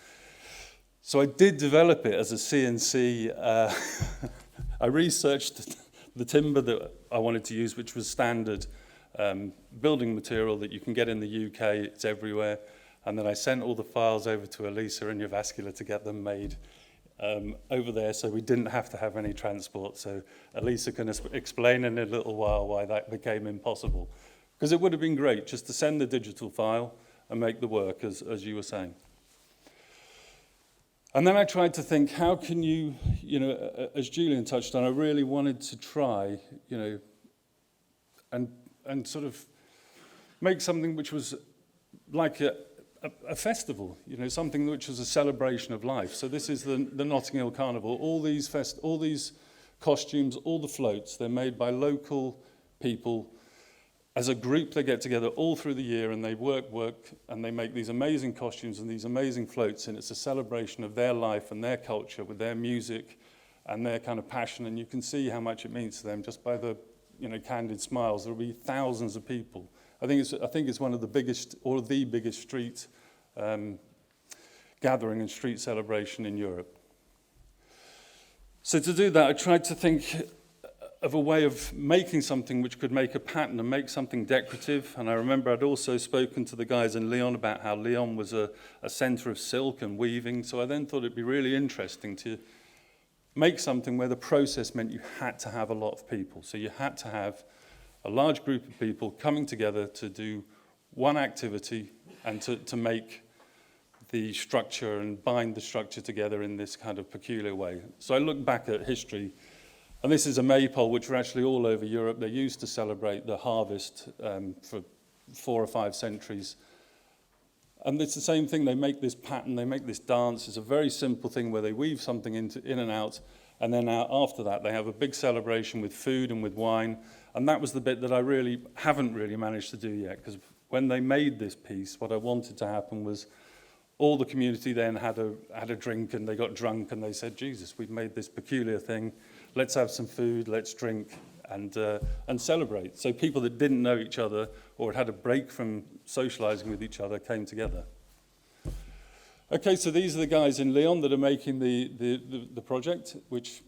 Speaker 5: So I did develop it as a CNC. I researched the timber that I wanted to use, which was standard building material that you can get in the UK, it's everywhere. And then I sent all the files over to Elisa in Jyväskylä to get them made over there, so we didn't have to have any transport. So Elisa can explain in a little while why that became impossible. Because it would have been great just to send the digital file and make the work, as you were saying. And then I tried to think, how can you, as Julien touched on, I really wanted to try, and sort of make something which was like a festival, something which was a celebration of life. So this is the Notting Hill Carnival. All these costumes, all the floats, they're made by local people. As a group, they get together all through the year and they work, and they make these amazing costumes and these amazing floats, and it's a celebration of their life and their culture with their music and their kind of passion. And you can see how much it means to them just by the candid smiles. There'll be thousands of people. I think it's one of the biggest, or the biggest street gathering and street celebration in Europe. So to do that, I tried to think of a way of making something which could make a pattern and make something decorative. And I remember I'd also spoken to the guys in Lyon about how Lyon was a centre of silk and weaving. So I then thought it'd be really interesting to make something where the process meant you had to have a lot of people. So you had to have a large group of people coming together to do one activity and to make the structure and bind the structure together in this kind of peculiar way. So I look back at history, and this is a maypole which were actually all over Europe. They used to celebrate the harvest for 4 or 5 centuries. And it's the same thing. They make this pattern, they make this dance. It's a very simple thing where they weave something in and out, and then after that they have a big celebration with food and with wine. And that was the bit that I haven't managed to do yet, because when they made this piece, what I wanted to happen was all the community then had a drink, and they got drunk, and they said, Jesus, we've made this peculiar thing. Let's have some food, let's drink, and celebrate. So people that didn't know each other or had a break from socializing with each other came together. Okay, so these are the guys in Lyon that are making the project, which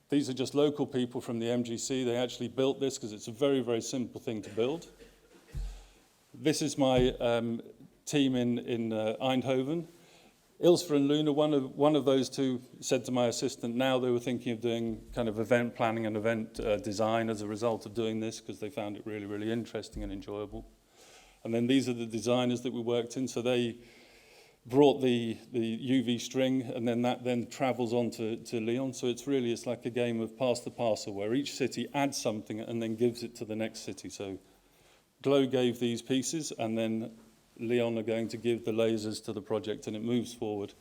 Speaker 5: these are just local people from the MGC. They actually built this because it's a very, very simple thing to build. This is my team in Eindhoven. Ilse and Luna, one of those two, said to my assistant, now they were thinking of doing kind of event planning and event design as a result of doing this, because they found it really, really interesting and enjoyable. And then these are the designers that we worked in. So they brought the UV string, and then that then travels on to Lyon. So it's like a game of pass the parcel, where each city adds something and then gives it to the next city. So GLOW gave these pieces, and then Lyon are going to give the lasers to the project, and it moves forward.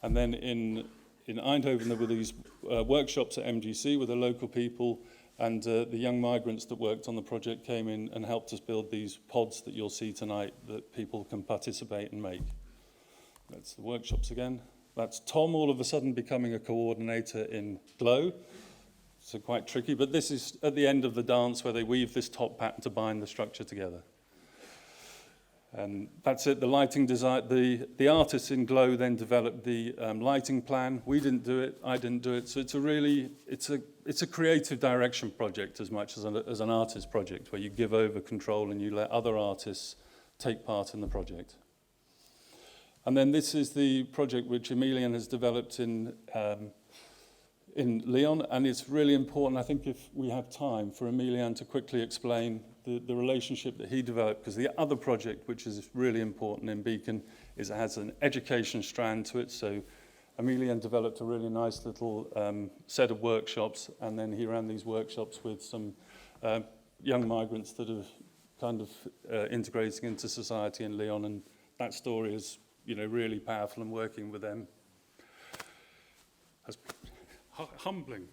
Speaker 5: And then in Eindhoven, there were these workshops at MGC with the local people, and the young migrants that worked on the project came in and helped us build these pods that you'll see tonight that people can participate and make. That's the workshops again. That's Tom all of a sudden becoming a coordinator in GLOW. So quite tricky, but this is at the end of the dance where they weave this top pattern to bind the structure together. And that's it, the lighting design. The artists in GLOW then developed the lighting plan. We didn't do it, I didn't do it. So it's a creative direction project as much as an artist project, where you give over control and you let other artists take part in the project. And then this is the project which Emilian has developed in Lyon, and it's really important, I think, if we have time, for Emilian to quickly explain the relationship that he developed, because the other project, which is really important in Beacon, is it has an education strand to it. So Emilian developed a really nice little set of workshops, and then he ran these workshops with some young migrants that are kind of integrating into society in Lyon, and that story is, you know, really powerful, and working with them has humbling.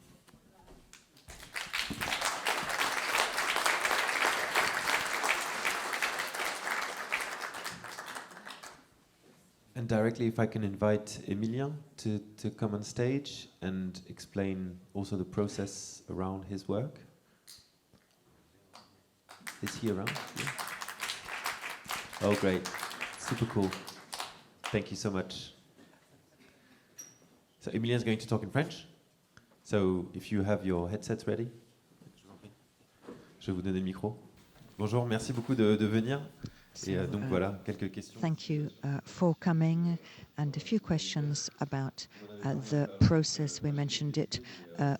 Speaker 1: And directly, if I can invite Emilian to come on stage and explain also the process around his work. Is he around? Yeah. Oh, great. Super cool. Thank you so much. So Emilian is going to talk in French. So if you have your headsets ready. Je vais vous donner le micro. Bonjour, merci beaucoup de venir. Et donc voilà, quelques questions.
Speaker 6: Thank you for coming, and a few questions about the process. We mentioned it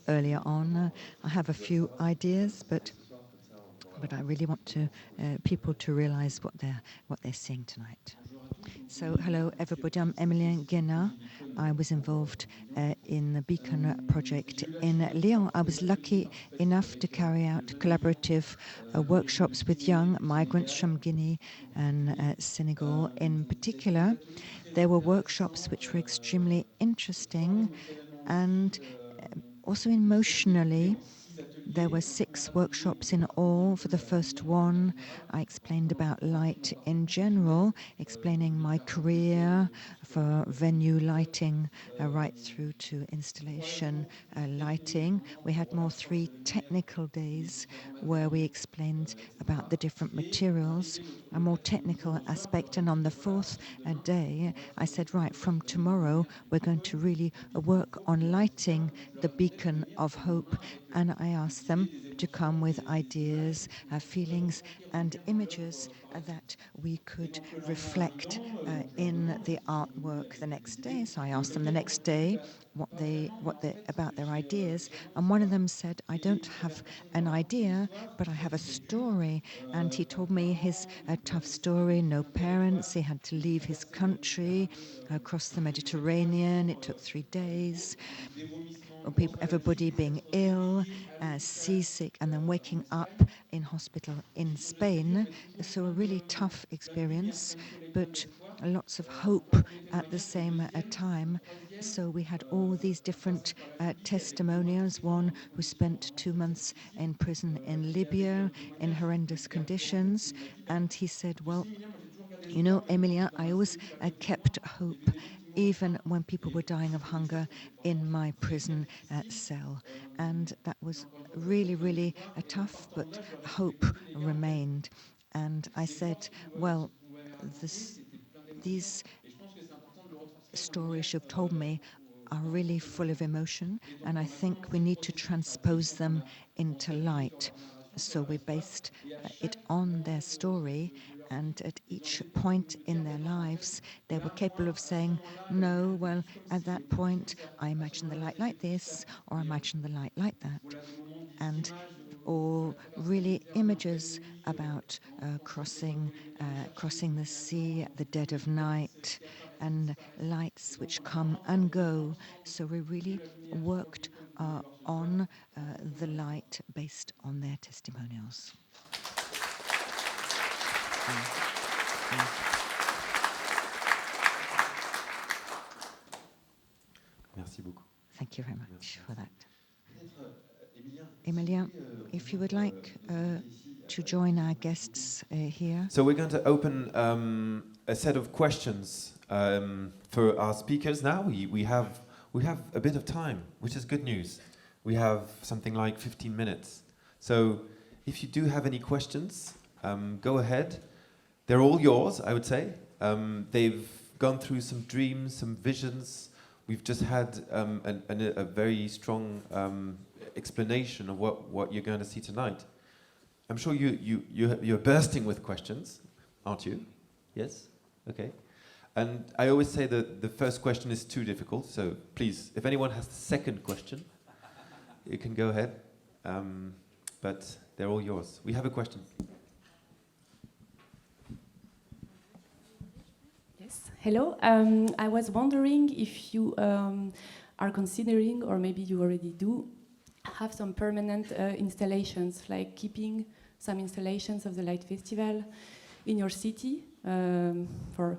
Speaker 6: earlier on. I have a few ideas, but I really want people to realize what they're seeing tonight. So, hello everybody, I'm Emilien Guénat. I was involved in the Beacon project in Lyon. I was lucky enough to carry out collaborative workshops with young migrants from Guinea and Senegal. In particular, there were workshops which were extremely interesting and also emotionally. There were 6 workshops in all. For the first one, I explained about light in general, explaining my career for venue lighting right through to installation lighting. We had 3 technical days where we explained about the different materials, a more technical aspect. And on the 4th day, I said, right, from tomorrow, we're going to really work on lighting the beacon of hope. And I asked them to come with ideas, feelings and images that we could reflect in the artwork the next day. So I asked them the next day what they about their ideas, and one of them said, I don't have an idea, but I have a story. And he told me his tough story. No parents, he had to leave his country, across the Mediterranean. It took 3 days. Everybody being ill, seasick, and then waking up in hospital in Spain. So a really tough experience, but lots of hope at the same time. So we had all these different testimonials. One who spent 2 months in prison in Libya in horrendous conditions. And he said, well, you know, Emilien, I always kept hope, even when people were dying of hunger in my prison cell. And that was really, really tough, but hope remained. And I said, well, these stories you've told me are really full of emotion, and I think we need to transpose them into light. So we based it on their story, and at each point in their lives, they were capable of saying, no, well, at that point, I imagined the light like this, or I imagined the light like that. And or really images about crossing the sea at the dead of night, and lights which come and go. So we really worked on the light based on their testimonials.
Speaker 1: Merci beaucoup.
Speaker 6: Thank you very much for that. Emilien, if you would like to join our guests here.
Speaker 1: So we're going to open a set of questions for our speakers now. We have a bit of time, which is good news. We have something like 15 minutes. So if you do have any questions, go ahead. They're all yours, I would say. They've gone through some dreams, some visions. We've just had a very strong explanation of what you're going to see tonight. I'm sure you're bursting with questions, aren't you? Yes? Okay. And I always say that the first question is too difficult, so please, if anyone has the second question, you can go ahead. But they're all yours. We have a question.
Speaker 7: Yes. Hello. I was wondering if you are considering, or maybe you already do, have some permanent installations, like keeping some installations of the Light Festival in your city for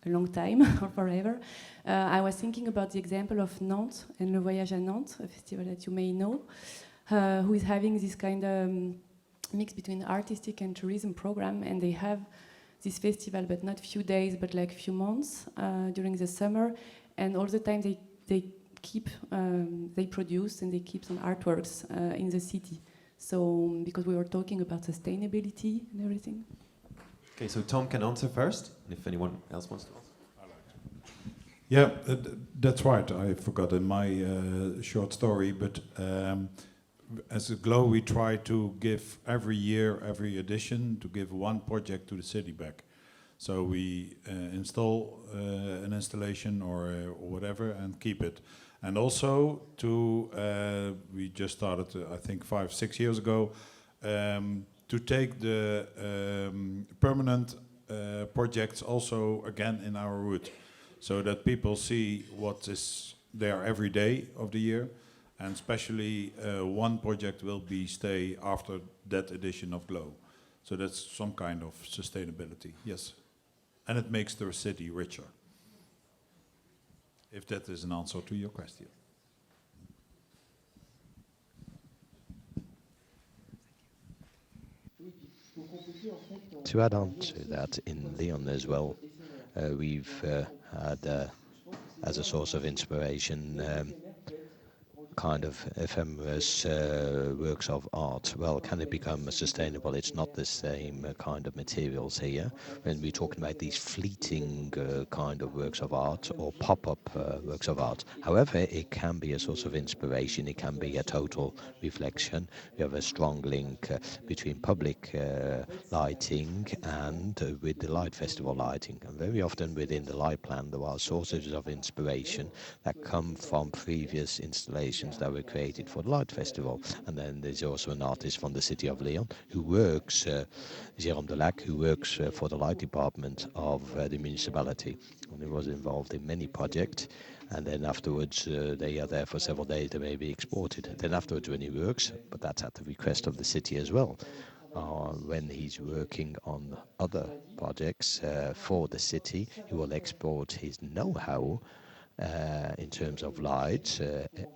Speaker 7: a long time or forever. I was thinking about the example of Nantes and Le Voyage à Nantes, a festival that you may know, who is having this kind of mix between artistic and tourism program, and they have this festival, but not few days, but like few months during the summer, and all the time they produce and they keep some artworks in the city. So because we were talking about sustainability and everything.
Speaker 1: Okay, so Tom can answer first, and if anyone else wants to answer.
Speaker 4: Yeah, that's right. I forgot in my short story, but as a GLOW, we try to give every year, every edition, to give one project to the city back. So we install an installation or whatever and keep it. And also we just started, I think 5-6 years ago, to take the permanent projects also again in our route, so that people see what is there every day of the year, and especially one project will stay after that edition of GLOW. So that's some kind of sustainability, yes. And it makes the city richer. If that is an answer to your question.
Speaker 2: To add on to that, in Lyon as well, we've had as a source of inspiration kind of ephemeris works of art. Well, can it become sustainable? It's not the same kind of materials here. When we're talking about these fleeting kind of works of art or pop-up works of art. However, it can be a source of inspiration. It can be a total reflection. We have a strong link between public lighting and with the Light Festival lighting. And very often within the light plan, there are sources of inspiration that come from previous installations that were created for the Light Festival. And then there's also an artist from the City of Lyon who works, Jérôme Delac, who works for the light department of the municipality. And he was involved in many projects. And then afterwards, they are there for several days, they may be exported. Then afterwards when he works, but that's at the request of the city as well, when he's working on other projects for the city, he will export his know-how in terms of light,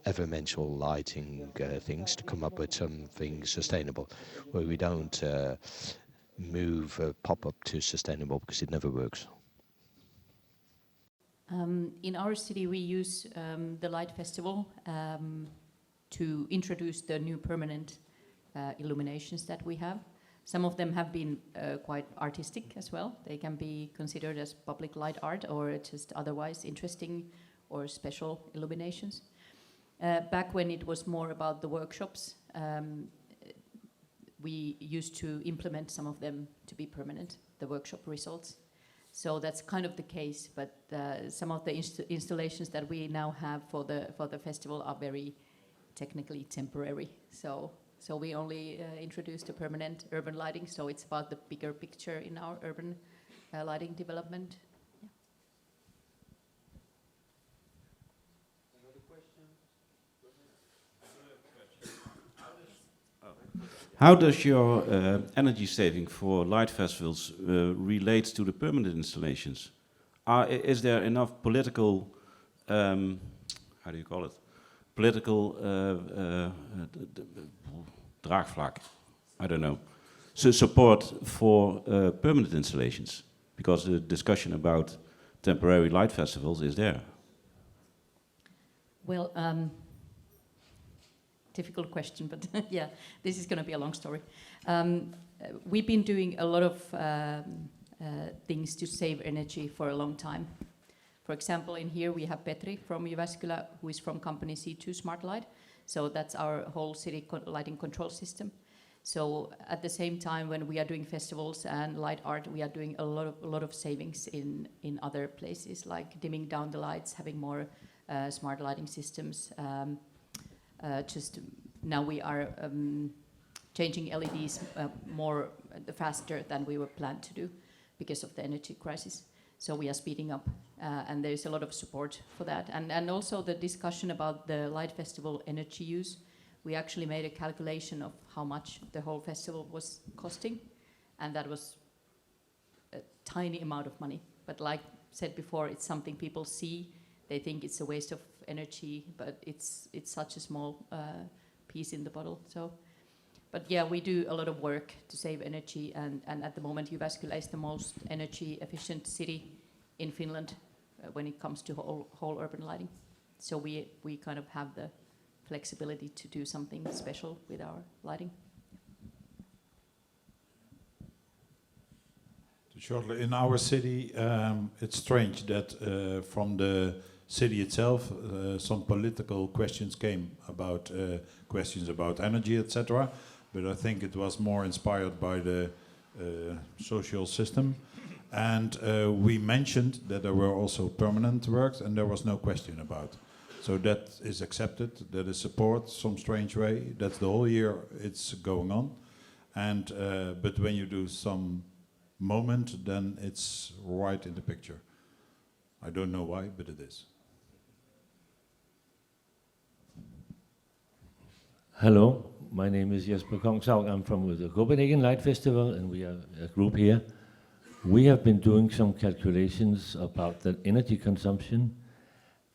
Speaker 2: evidential lighting things, to come up with something sustainable, where we don't move pop-up to sustainable because it never works.
Speaker 3: In our city, we use the Light Festival to introduce the new permanent illuminations that we have. Some of them have been quite artistic as well. They can be considered as public light art or just otherwise interesting or special illuminations. Back when it was more about the workshops, we used to implement some of them to be permanent, the workshop results. So that's kind of the case, but some of the installations that we now have for the festival are very technically temporary. So we only introduced the permanent urban lighting, so it's about the bigger picture in our urban lighting development.
Speaker 8: How does your energy saving for light festivals relate to the permanent installations? Is there enough political, how do you call it? Political draagvlak, I don't know, support for permanent installations? Because the discussion about temporary light festivals is there.
Speaker 3: Well, difficult question, but yeah, this is going to be a long story. We've been doing a lot of things to save energy for a long time. For example, in here we have Petri from Jyväskylä, who is from company C2 Smart Light. So that's our whole city lighting control system. So at the same time, when we are doing festivals and light art, we are doing a lot of savings in other places, like dimming down the lights, having more smart lighting systems. Just now we are changing LEDs more faster than we were planned to do because of the energy crisis. So we are speeding up, and there's a lot of support for that. And also the discussion about the light festival energy use. We actually made a calculation of how much the whole festival was costing, and that was a tiny amount of money. But like said before, it's something people see. They think it's a waste of energy, but it's such a small piece in the bottle. So, but yeah, we do a lot of work to save energy, and at the moment Jyväskylä is the most energy efficient city in Finland when it comes to whole urban lighting. So we kind of have the flexibility to do something special with our lighting.
Speaker 4: Shortly, in our city, it's strange that from the city itself, some political questions came about questions about energy, etc. But I think it was more inspired by the social system. And we mentioned that there were also permanent works, and there was no question about. So that is accepted, that is support, some strange way. That's the whole year it's going on. And but when you do some moment, then it's right in the picture. I don't know why, but it is.
Speaker 9: Hello, my name is Jesper Kongshaug. I'm from the Copenhagen Light Festival, and we are a group here. We have been doing some calculations about the energy consumption,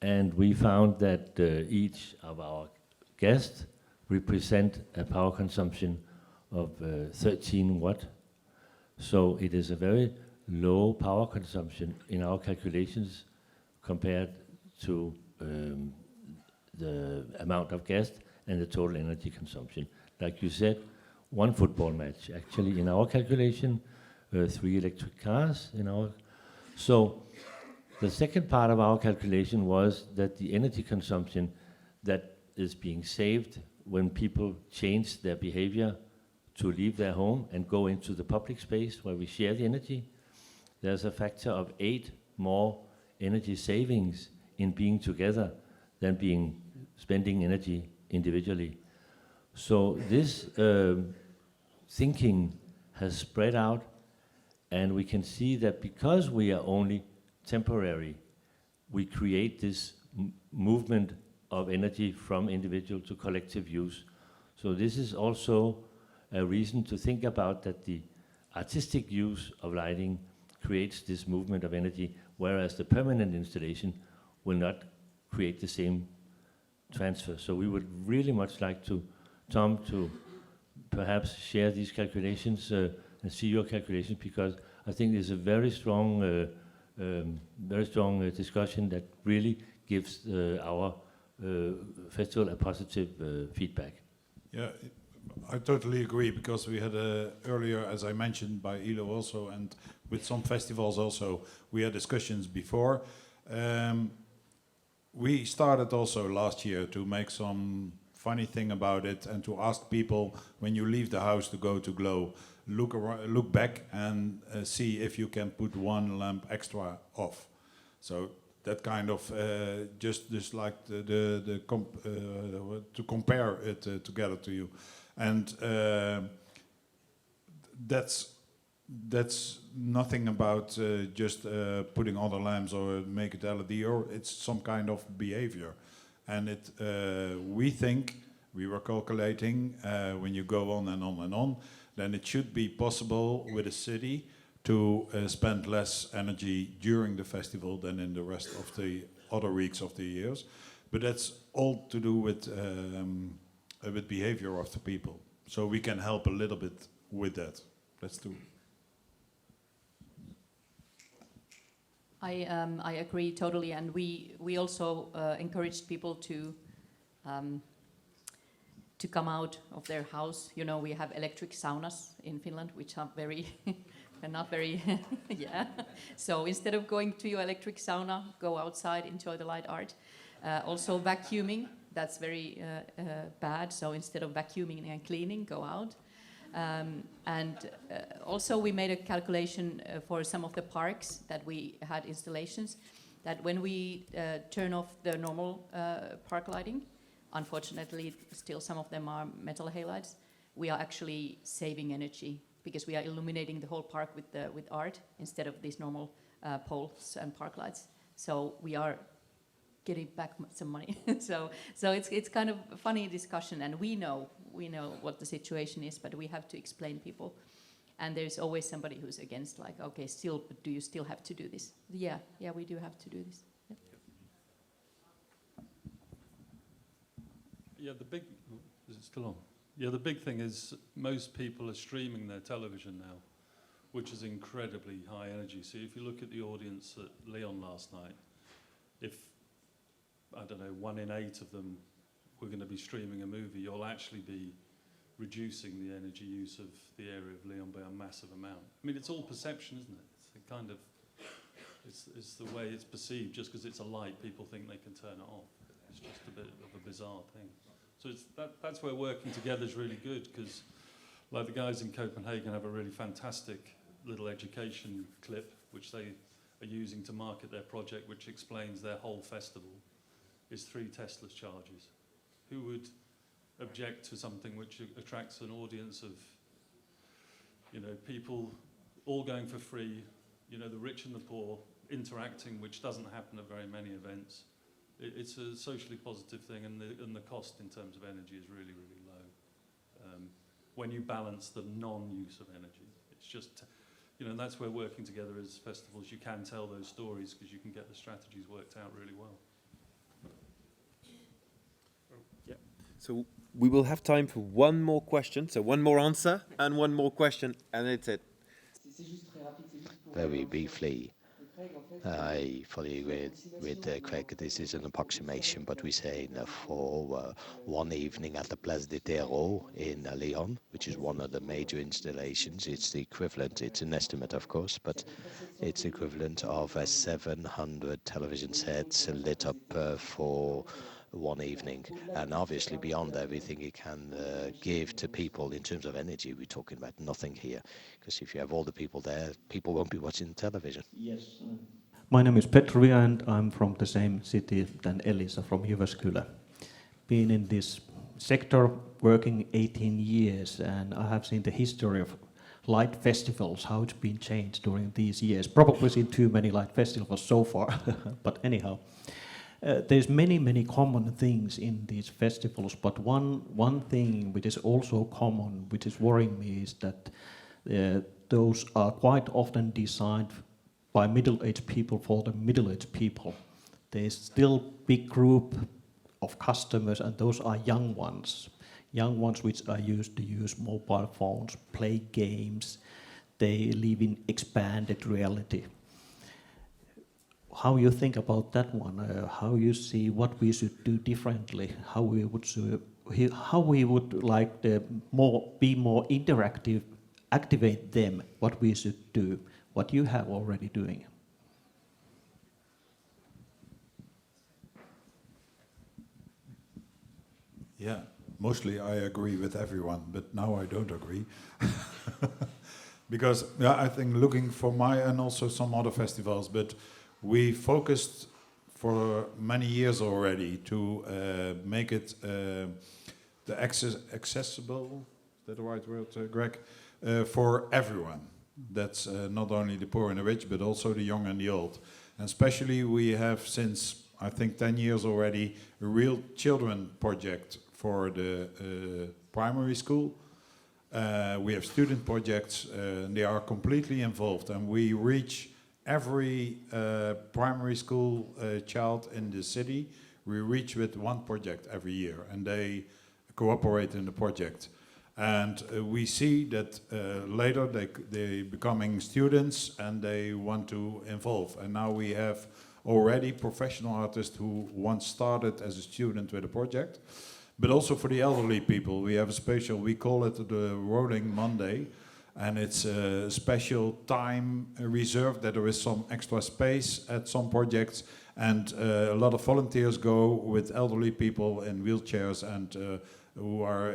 Speaker 9: and we found that each of our guests represent a power consumption of 13 watt. So it is a very low power consumption in our calculations compared to the amount of guests and the total energy consumption. Like you said, one football match. Actually, in our calculation, 3 electric cars in our. So the second part of our calculation was that the energy consumption that is being saved when people change their behavior to leave their home and go into the public space where we share the energy, there's a factor of 8 more energy savings in being together than spending energy individually. So this thinking has spread out, and we can see that because we are only temporary, we create this movement of energy from individual to collective use. So this is also a reason to think about that the artistic use of lighting creates this movement of energy, whereas the permanent installation will not create the same transfer. So we would really much like Tom to perhaps share these calculations and see your calculations, because I think there's a very strong discussion that really gives our festival a positive feedback.
Speaker 4: Yeah, I totally agree, because we had earlier, as I mentioned by Ilo also, and with some festivals also, we had discussions before. We started also last year to make some funny thing about it and to ask people, when you leave the house to go to GLOW, look back and see if you can put one lamp extra off. So that kind of just like to compare it together to you, and that's nothing about just putting other lamps or make it LED, or it's some kind of behavior, and we think We were calculating when you go on and on and on, then it should be possible with a city to spend less energy during the festival than in the rest of the other weeks of the years. But that's all to do with behavior of the people. So we can help a little bit with that. Let's do.
Speaker 3: I agree totally, and we also encouraged people to come out of their house. You know, we have electric saunas in Finland, which are very, not very, yeah. So instead of going to your electric sauna, go outside, enjoy the light art. Also vacuuming, that's very bad. So instead of vacuuming and cleaning, go out. Also we made a calculation for some of the parks that we had installations, that when we turn off the normal park lighting, unfortunately still some of them are metal halides, we are actually saving energy because we are illuminating the whole park with art instead of these normal poles and park lights. So we are getting back some money. so it's kind of a funny discussion, and we know what the situation is, but we have to explain people. And there's always somebody who's against, like, okay, still, but do you still have to do this? Yeah, we do have to do this. Yep.
Speaker 5: Yeah, is it still on? Yeah, the big thing is most people are streaming their television now, which is incredibly high energy. So if you look at the audience at Lyon last night, if, I don't know, 1 in 8 of them were going to be streaming a movie, you'll actually be reducing the energy use of the area of Lyon by a massive amount. I mean, it's all perception, isn't it? It's a kind of, it's the way it's perceived. Just because it's a light, people think they can turn it off. It's just a bit of a bizarre thing. So that's where working together is really good, because like the guys in Copenhagen have a really fantastic little education clip which they are using to market their project, which explains their whole festival is 3 Tesla's charges. Who would object to something which attracts an audience of, you know, people all going for free, you know, the rich and the poor interacting, which doesn't happen at very many events. It's a socially positive thing, and the cost in terms of energy is really, really low. When you balance the non-use of energy, it's just, you know, and that's where working together as festivals, you can tell those stories because you can get the strategies worked out really well.
Speaker 1: Yeah. So we will have time for one more question, so one more answer and one more question, and that's it.
Speaker 2: Very briefly, I fully agree with Craig. This is an approximation, but we say for one evening at the Place des Terreaux in Lyon, which is one of the major installations, it's the equivalent, it's an estimate of course, but it's equivalent of 700 television sets lit up for one evening. And obviously beyond everything it can give to people in terms of energy, we're talking about nothing here, because if you have all the people there, people won't be watching television.
Speaker 10: Yes. My name is Petri and I'm from the same city than Elisa, from Jyväskylä. Been in this sector working 18 years, and I have seen the history of light festivals, how it's been changed during these years. Probably seen too many light festivals so far, but anyhow. There's many common things in these festivals, but one thing which is also common, which is worrying me, is that those are quite often designed by middle-aged people for the middle-aged people. There's still big group of customers, and those are young ones which are used to use mobile phones, play games, they live in expanded reality. How you think about that one? How you see what we should do differently? How we would like to be more interactive, activate them? What we should do? What you have already doing?
Speaker 4: Yeah, mostly I agree with everyone, but now I don't agree. Because I think looking for and also some other festivals, but we focused for many years already to make it accessible, is that the right word, Greg? For everyone. That's not only the poor and the rich, but also the young and the old. And especially we have, since I think 10 years already, a real children project for the primary school. We have student projects, and they are completely involved, and we reach every primary school child in the city. We reach with one project every year, and they cooperate in the project. And we see that later they becoming students and they want to involve. And now we have already professional artists who once started as a student with a project. But also for the elderly people, we have a special, we call it the Rolling Monday. And it's a special time reserved that there is some extra space at some projects. And a lot of volunteers go with elderly people in wheelchairs and who are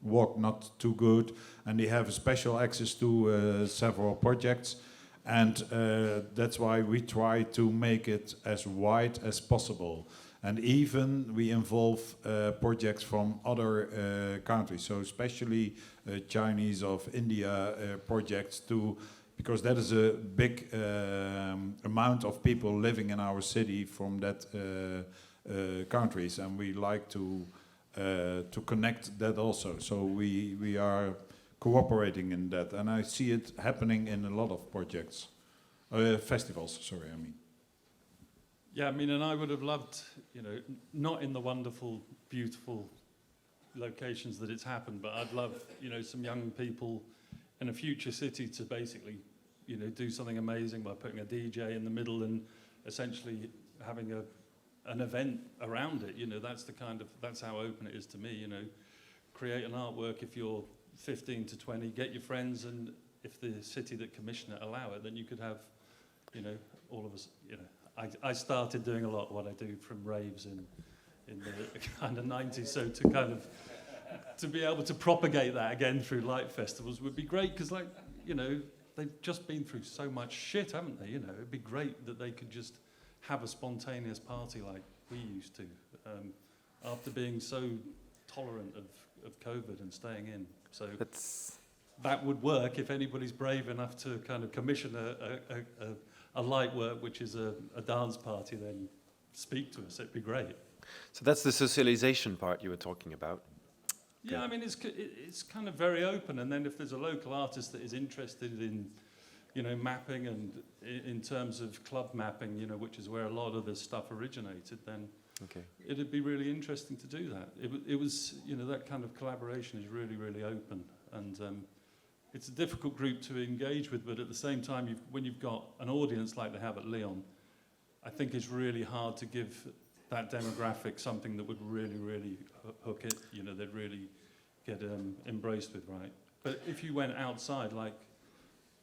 Speaker 4: walk not too good, and they have special access to several projects, and that's why we try to make it as wide as possible. And even we involve projects from other countries, so especially Chinese of India projects too, because that is a big amount of people living in our city from that countries, and we like to connect that also. So we are cooperating in that, and I see it happening in a lot of projects, festivals. Sorry, I mean.
Speaker 5: Yeah, I mean, and I would have loved, you know, not in the wonderful, beautiful locations that it's happened, but I'd love, you know, some young people in a future city to basically, you know, do something amazing by putting a DJ in the middle and essentially having an event around it. You know, that's how open it is to me. You know, create an artwork if you're 15 to 20, get your friends, and if the city that commission it allow it, then you could have, you know, all of us. You know, I started doing a lot of what I do from raves in the kind of 90s, so to kind of to be able to propagate that again through light festivals would be great, because, like, you know, they've just been through so much shit, haven't they? You know, it'd be great that they could just have a spontaneous party like we used to, after being so tolerant of COVID and staying in. So that would work if anybody's brave enough to kind of commission a light work, which is a dance party, then speak to us. It'd be great.
Speaker 1: So that's the socialization part you were talking about.
Speaker 5: Yeah, I mean, it's kind of very open, and then if there's a local artist that is interested in, you know, mapping, and in terms of club mapping, you know, which is where a lot of this stuff originated, then it'd be really interesting to do that. It was, you know, that kind of collaboration is really, really open, and it's a difficult group to engage with, but at the same time, when you've got an audience like they have at Lyon, I think it's really hard to give that demographic something that would really, really hook it, you know, they'd really get embraced with, right? But if you went outside, like,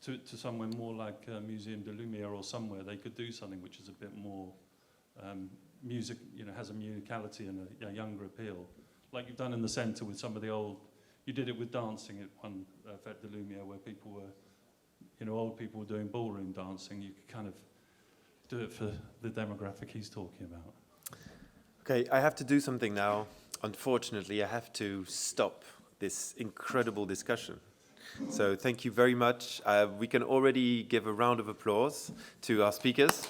Speaker 5: to somewhere more like Museum de Lumières or somewhere, they could do something which is a bit more music, you know, has a musicality and a younger appeal. Like you've done in the centre with some of the old, you did it with dancing at one Fête de Lumières where people were, you know, old people were doing ballroom dancing. You could kind of do it for the demographic he's talking about.
Speaker 1: Okay, I have to do something now. Unfortunately, I have to stop this incredible discussion. So thank you very much. We can already give a round of applause to our speakers.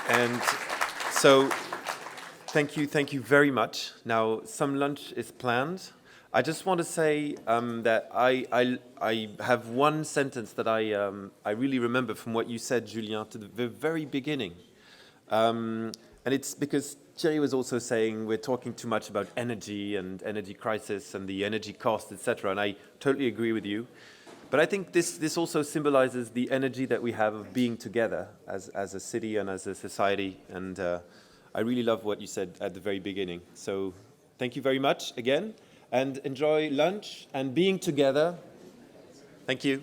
Speaker 1: And so thank you very much. Now some lunch is planned. I just want to say that I have one sentence that I really remember from what you said, Julien, to the very beginning. And it's because Thierry was also saying we're talking too much about energy and energy crisis and the energy cost, etc. And I totally agree with you. But I think this also symbolizes the energy that we have of being together as a city and as a society. And I really love what you said at the very beginning. So thank you very much again. And enjoy lunch and being together. Thank you.